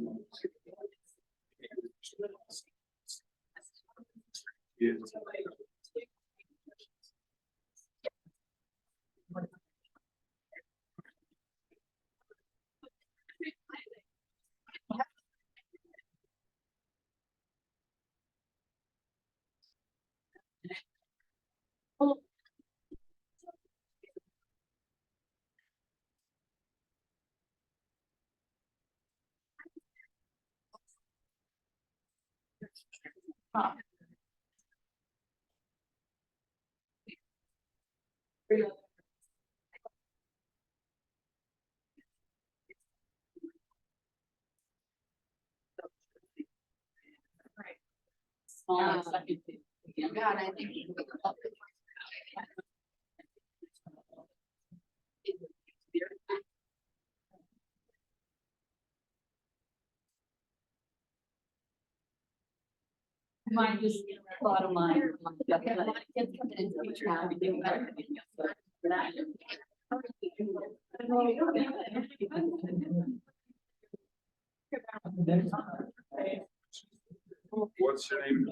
Yeah. Small, second. God, I think. Mine just bottom line. What's your name?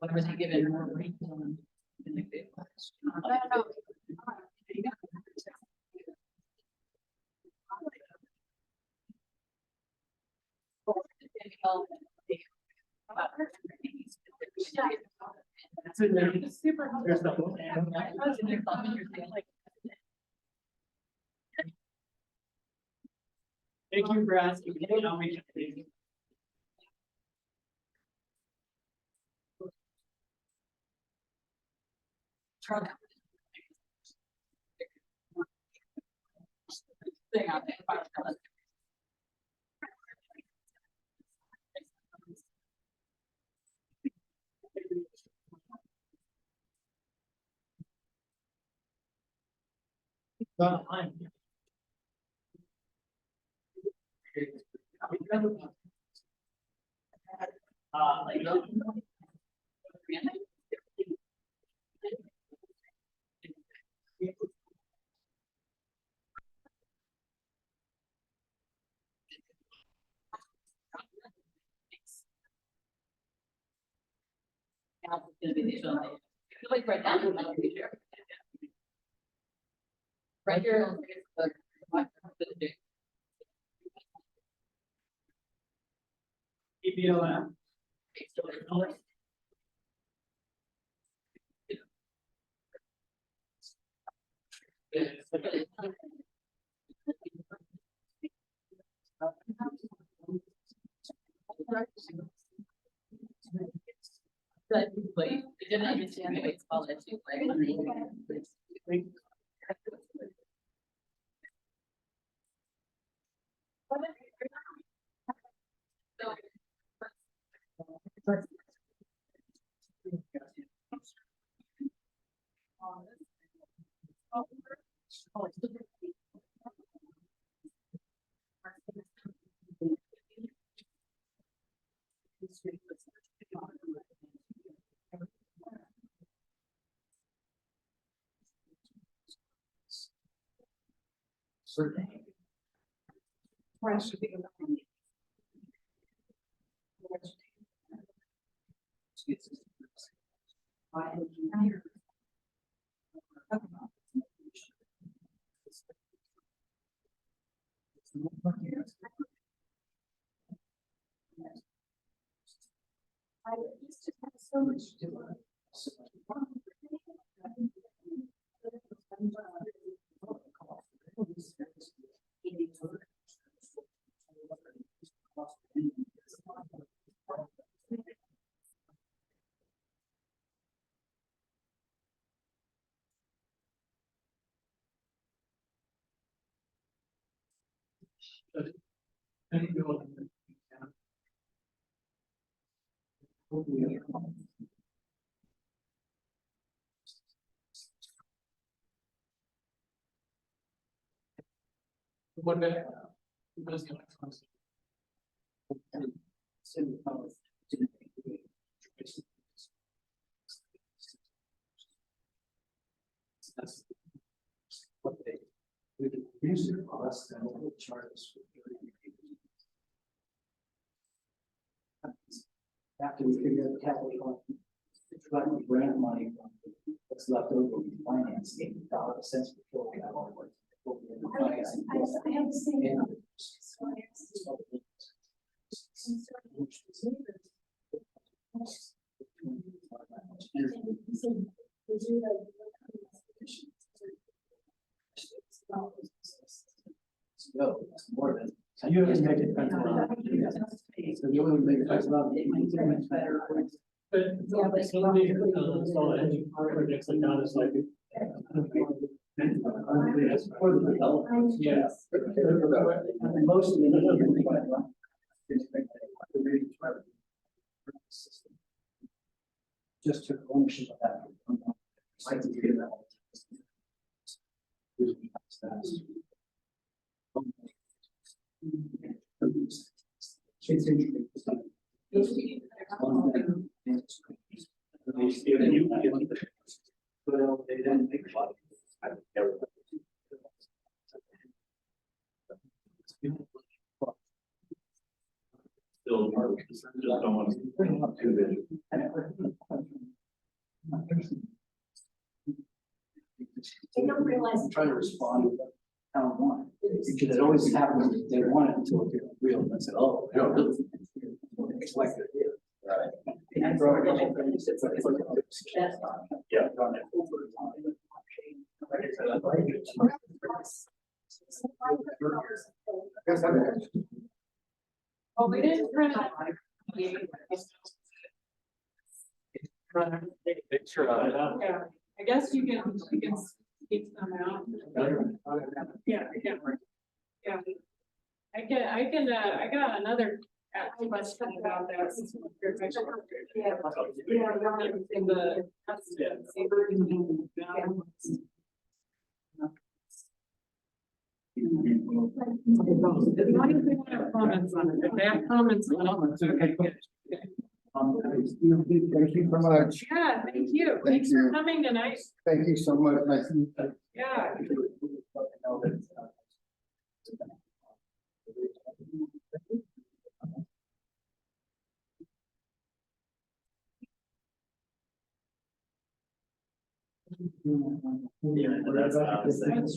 What was he given more weight on? I don't know. Super. There's the whole. Thank you for asking. I'll make it.
Truck. Thing out there.
Like, no.
Now it's gonna be the issue. Like right now, it's not here. Right here.
EBLM.
But wait, I didn't understand the way it's called it too, right?
Certainly.
I used to have so much to do.
What about? Who does the electronics?
That's what they, we can use it for us, then we'll charge us. After we figure out the capital, it's got grant money from what's left over in finance, $8 per kilowatt hour.
I have seen.
No, it's more than. So you have to make it depend on. So you only make it depend on.
But some of these, install energy projects like that is like.
For the development.
Yeah.
Most of the. Just took ownership of that. I can figure that out. It's interesting. Well, they didn't make a lot of.
Still, just don't want to bring up too big.
They don't realize.
Try to respond to the town line, because it always happens, they want it until it's real, and say, oh, they don't really. It's like it is. Right.
Yeah.
Oh, we didn't print.
Picture of it.
Yeah, I guess you can speak them out. Yeah, yeah. Yeah. I got another question about that.
Yeah.
In the. long as they want to have comments on it, if they have comments on it, okay.
Thank you so much.
Yeah, thank you. Thanks for coming tonight.
Thank you so much. Nice to meet you.
Yeah.
Yeah, that's what I was saying.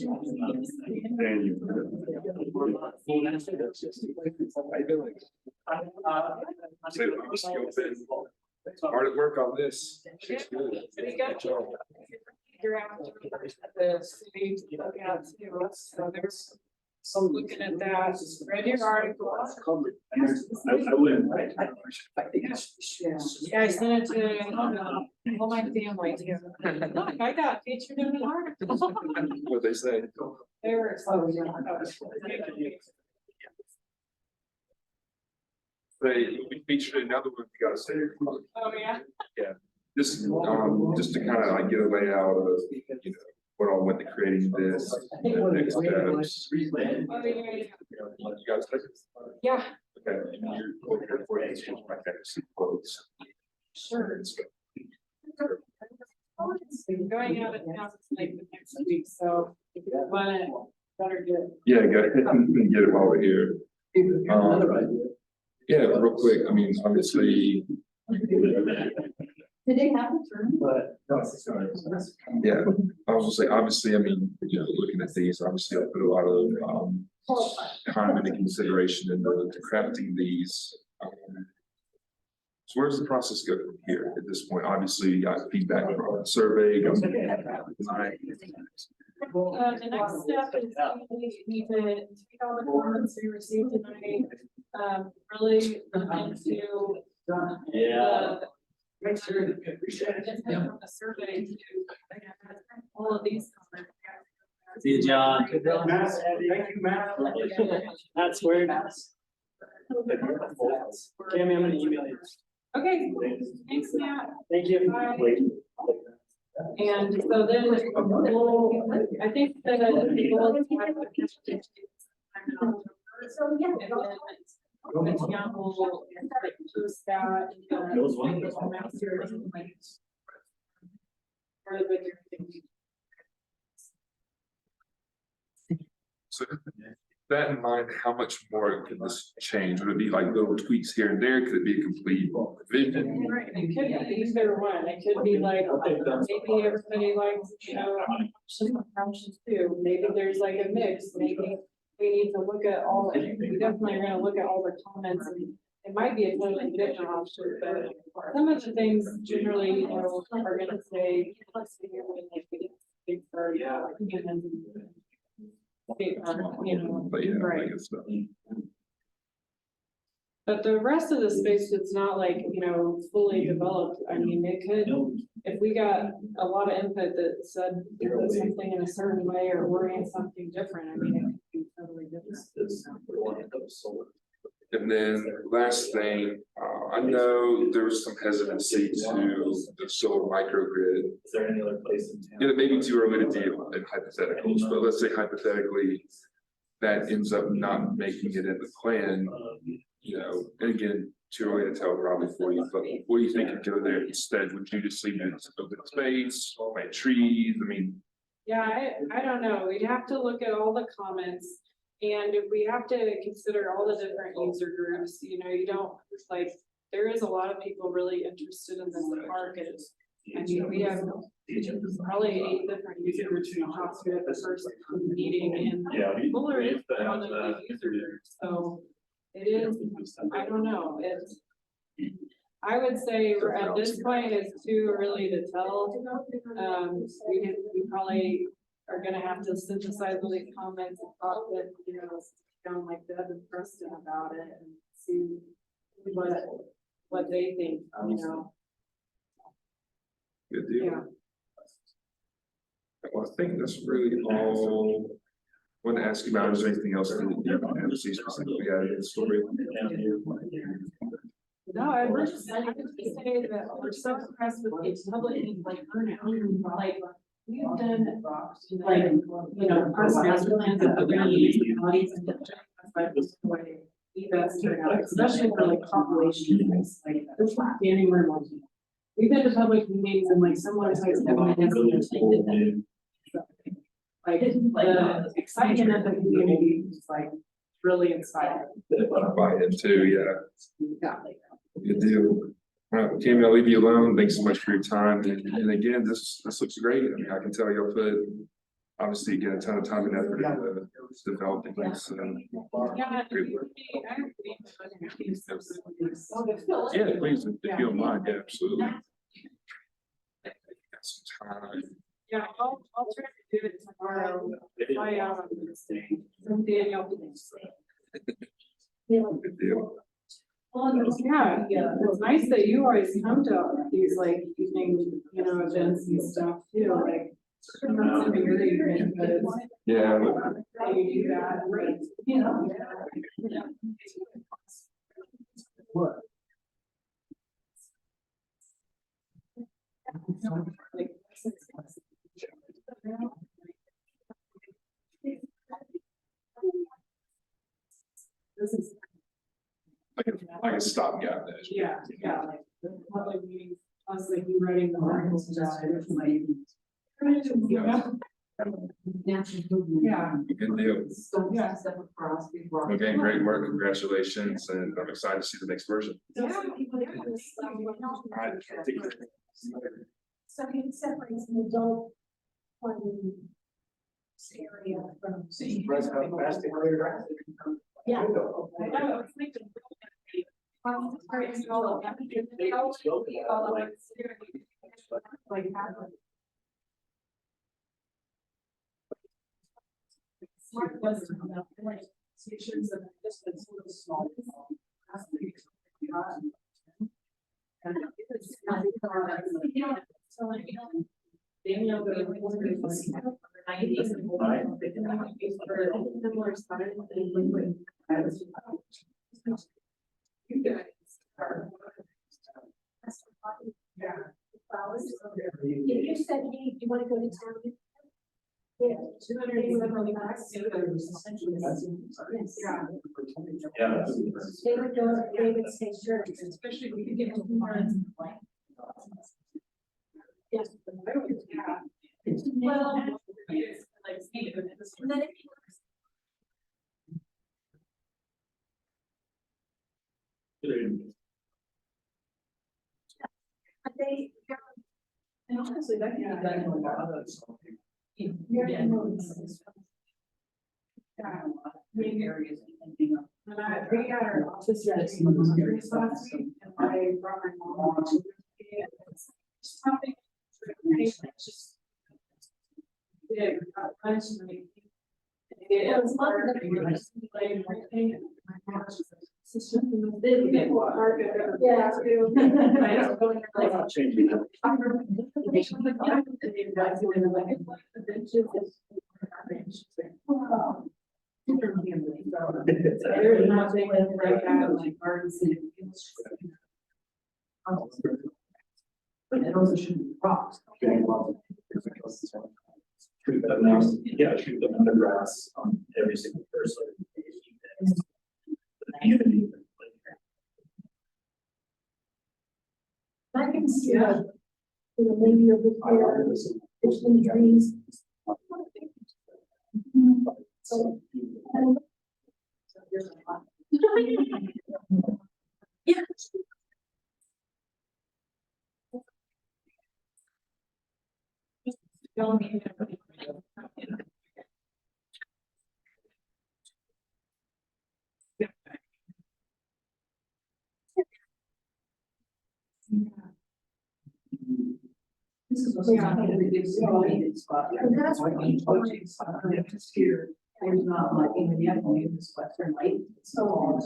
Hard at work on this.
We got figure out the city to look at too, so there's some looking at that, read your article.
I wouldn't.
Yeah, I sent it to all my family too. Look, I got featured in an article.
What they say.
They were excited.
We featured another one, you gotta say.
Oh, yeah.
Yeah, just to kind of like get a layout of, you know, what all went to creating this. And the next steps.
Oh, yeah.
You guys take it?
Yeah,
Okay, and you're looking for it, it's right there, some quotes.
sure. Going out of town like the next week, so if you want it, better do it.
Yeah, get it while we're here. Yeah, real quick, I mean, obviously,
Did they have a term?
But.
yeah, I was gonna say, obviously, I mean, you know, looking at these, obviously, I put a lot of time into consideration into crafting these. So where's the process go from here at this point? Obviously, you got feedback from the survey.
The next step is we need to take all the comments we received tonight, really look into. Make sure that from the survey to all of these comments.
See you, John.
Thank you, Matt.
That's weird. Tammy, I'm gonna email you.
Okay, thanks, Matt.
Thank you.
Bye. And so then, I think the goal is to have the
So, yeah.
and then Tiana will post that.
So that in mind, how much more could this change? Would it be like little tweaks here and there? Could it be a complete revision?
Right, it could be either one, it could be like, maybe everybody likes, you know, some options too, maybe there's like a mix, maybe. We need to look at all, we definitely are gonna look at all the comments, and it might be a totally different option, but some of the things generally, you know, are gonna say, let's see here when they get big for, yeah, you know,
But yeah,
right.
I guess so.
But the rest of the space that's not like, you know, fully developed, I mean, it could, if we got a lot of input that said put something in a certain way or orient something different, I mean, it could be totally different.
And then last thing, I know there was some hesitancy to the solar microgrid.
Is there any other place in town?
You know, it may be too early to deal in hypotheticals, but let's say hypothetically that ends up not making it in the plan, you know, and again, too early to tell probably for you, but what do you think could go there instead? Would you just leave it as open space, plant trees? I mean,
Yeah, I don't know, we'd have to look at all the comments. And we have to consider all the different user groups, you know, you don't, like, there is a lot of people really interested in this park, and I mean, we have probably 8 different user groups in the hospital at the first meeting, and Fuller is one of the user groups, so it is, I don't know, it's, I would say we're at this point, it's too early to tell. We probably are gonna have to synthesize all these comments and talk with, you know, down like Deb and Preston about it and see what they think, you know.
good deal.
Yeah.
Well, I think that's really all. I want to ask you about, is there anything else that you have to see specifically out of the story?
No, I would just say that we're so impressed with the public like turnout, like We've done like, you know, our master plans of the municipalities and the way we best turn out, especially for like population, like there's not anywhere like. We've been to public meetings and like similar size. Like the excitement of the community is like really inspiring.
By it too, yeah.
Yeah.
Good deal. All right, Tammy, I'll leave you alone. Thanks so much for your time. And again, this looks great. I mean, I can tell you'll put, obviously, again, a ton of time and effort into developing this. Great work. Yeah, please, if you don't mind, yeah, absolutely. Got some time.
Yeah, I'll try to do it tomorrow. Fly out on Wednesday from Daniel.
Good deal.
Yeah, it's nice that you always come to these like evening, you know, events and stuff too, like. I'm not something really great, but it's.
Yeah.
How you do that, right? You know.
What?
Like, this is.
I can stop and get that.
Yeah, like the public meetings, plus like you writing the articles and stuff, it's like. Yeah.
Good deal.
Yeah.
Okay, great work. Congratulations. And I'm excited to see the next version. All right, take care.
So it separates an adult playing area from. Yeah.
Like. Smart was like stations of distance so small. Daniel, you guys are. Yeah.
You said, hey, you want to go to town? Yeah.
200.
Yeah.
They would go, they would say, sure.
Especially we could get more.
Yes.
Well, it's like.
And then if you they,
And honestly, that can be done in a lot of those.
you're
Yeah. Main areas. When we had our office yesterday, last week, and I brought my mom. Just something. Just. Yeah, lunch and we. It was fun. Like, everything. They get more hard.
Yeah.
I don't go in there like.
Changing.
There's nothing like that, like gardens.
But it also shouldn't be crops. Treat them, yeah, treat them under grass on every single person.
I can see, you know, maybe over here, there's some trees. So. Yeah.
This is
what's happening
in the big spot.
And that's what I'm
Here, there's not like even yet, this western light.
So,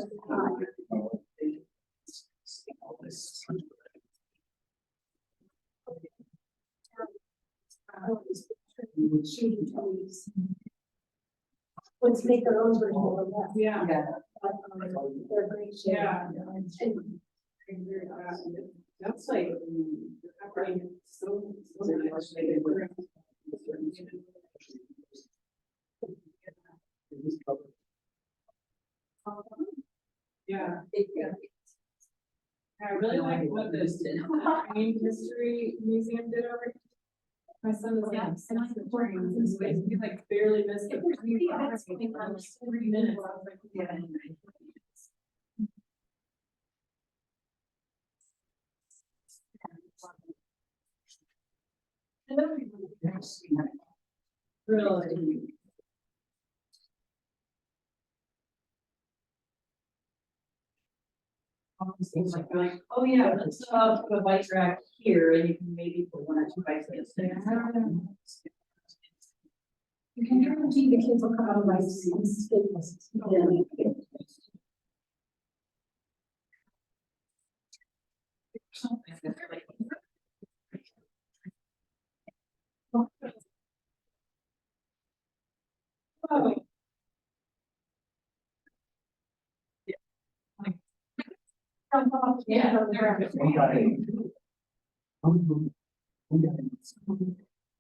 let's make our own version of that.
Yeah.
But, they're great shape.
Yeah.
And
That's like. So much. Yeah. I really like what this train history museum did over here. My son was like, and I could work on this way, he like barely missed it. 3 minutes. I was like, yeah. Really. Seems like you're like, oh yeah, let's put a bike rack here and you can maybe put 1 or 2 bikes there.
You can guarantee the kids will come out of my seats.
Oh. Yeah,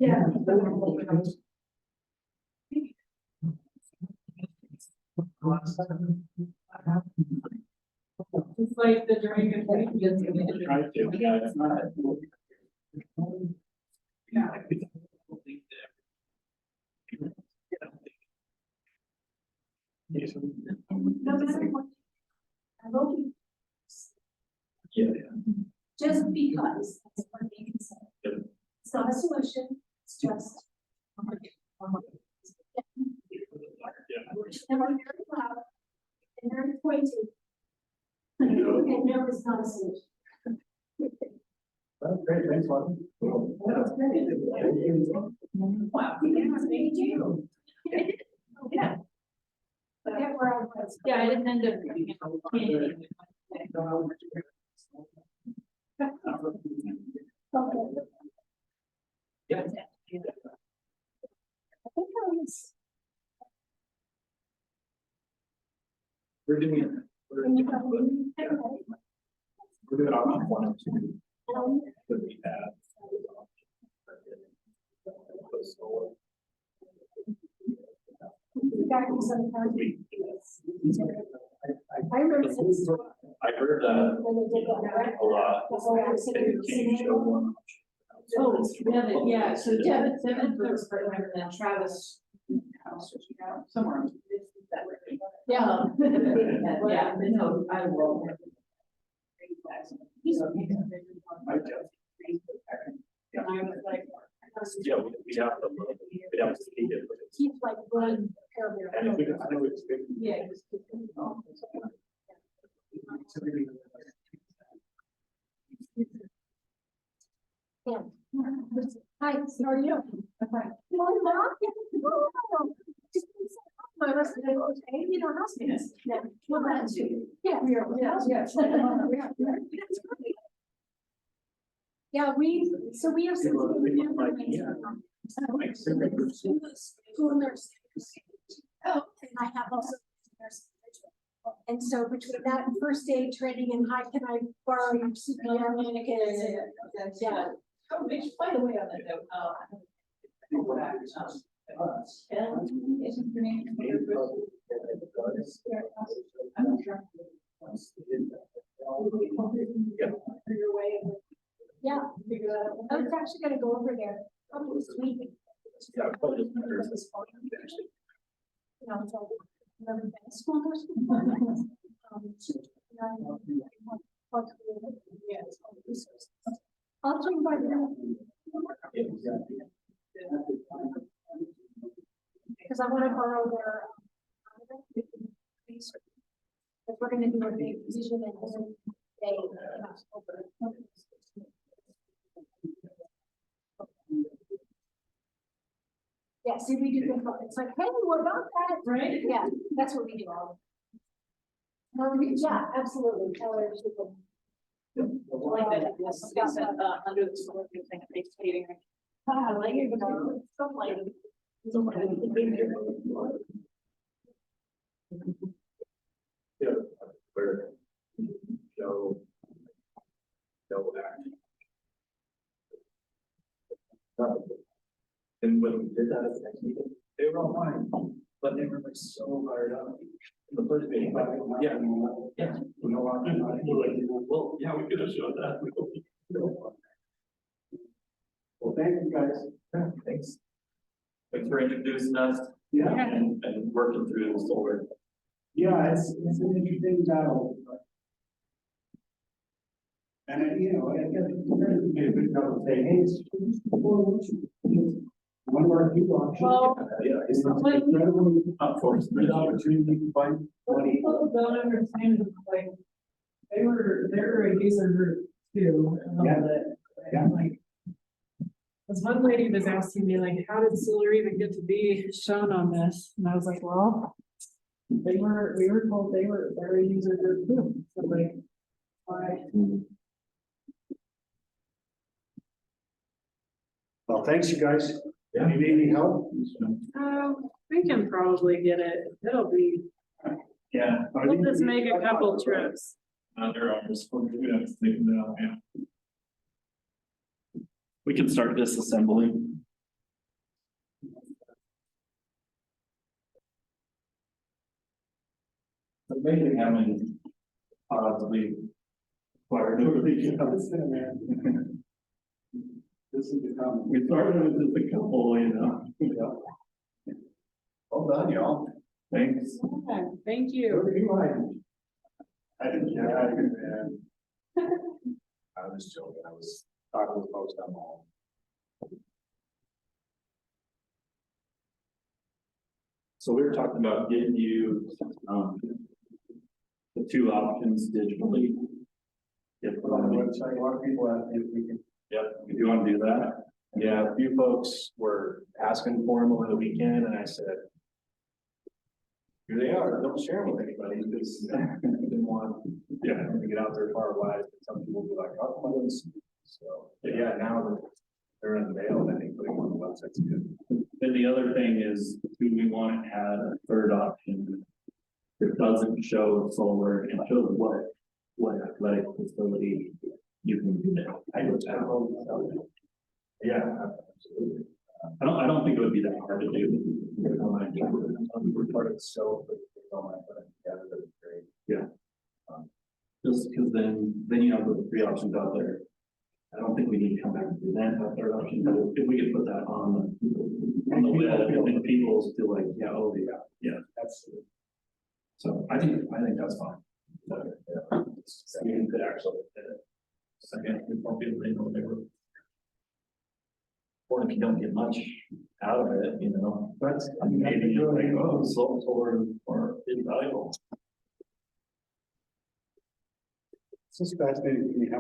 Yeah.
it's like the dragon.
Try to, yeah, it's not.
Yeah.
No matter what. I vote you.
Yeah.
Just because, that's what they can say. It's not a solution, it's just. And I'm very loud and very pointy. And no, it's not a solution.
That's great, thanks, Martin.
That's great. Wow, thank you. Yeah. Forget where I was.
Yeah, I didn't end up.
Okay.
Yeah.
I think I was.
We're doing it. We're doing it on 1 or 2. That we have.
I remember this.
I heard a lot.
Oh, Devin, yeah, so Devin was partner and then Travis. Somewhere. Yeah. Yeah, no, I will.
Yeah.
I was like.
Yeah, we have to speak it, but it's.
Keep like one paragraph.
And I know it's big.
Yeah.
Yeah. Hi, how are you? Okay. No, I'm not. No. Just my rest of the day, okay, you don't ask me this. Yeah. Well, that's you. Yeah. We are. Yeah. Yeah, we have some. School nurse. Oh, and I have also. And so between that and first aid training and hi, can I borrow your CPR? Yeah.
Oh, by the way, on that note,
Yeah. I was actually gonna go over there, probably this week.
Yeah, probably.
You know, so, never been a school nurse. I'll swing by there. Because I want to borrow their. Because we're gonna do a big vision and they. Yeah, see, we do the, it's like, hey, what about that?
right?
Yeah, that's what we do. Yeah, absolutely. Tell her she can.
Like that, yes, under the solar thing, they skating.
Ah, like you're gonna, so like.
Yeah, where. No. No action. And when we did that at the next meeting, they were all fine, but they were like so fired up. In the first meeting, but yeah, yeah. We know what, we're like, well, yeah, we could have showed that.
Well, thank you, guys.
Yeah, thanks. Thanks for introducing us.
Yeah.
And working through the solar.
Yeah, it's an interesting battle. And, you know, I guess we made a good job of saying, hey, it's one of our few options.
Well,
Yeah,
It's incredibly
up for us.
good opportunity to find money.
people don't understand, like, they're a user group too, a
Yeah.
little bit.
Yeah.
And, like, this one lady was asking me like, how did solar even get to be shown on this? And I was like, well, we were told they're a user group too, so like, why?
Well, thanks, you guys.
Yeah.
You need any help?
We can probably get it, it'll be,
Yeah.
we'll just make a couple trips.
There are, we have to take them down, yeah. We can start disassembling. It's amazing how many pods we acquired over the years.
This is the comment.
We started with just a couple, you know.
Well done, y'all.
Thanks.
Yeah, thank you.
Where are you hiding? I didn't get out of here, man.
I was joking, I was talking with folks down the hall.
So we were talking about getting you, the two options digitally. If,
On the website, a lot of people ask if we can.
yep, if you want to do that.
Yeah, a few folks were asking for them over the weekend, and I said, here they are, don't share them with anybody, because I didn't want, them to get out there far wide, some people will be like, oh, my goodness. So, but yeah, now that they're unveiled, I think putting them on the website's good.
Then the other thing is, do we want to add a third option? That doesn't show solar and shows what athletic facility you can do that.
Yeah, absolutely.
I don't think it would be that hard to do.
We're part of the scope, but they don't mind putting it together, that's great.
Yeah. Just because then you have the three options out there. I don't think we need to come back and do that, that third option, but if we could put that on the web, and people feel like, yeah, oh, yeah,
Absolutely.
so I think that's fine.
You could actually fit it.
Second, we won't be able to know whatever. Or if you don't get much out of it, you know,
That's,
maybe you're like, oh, solar or invaluable.
It's just fascinating to me how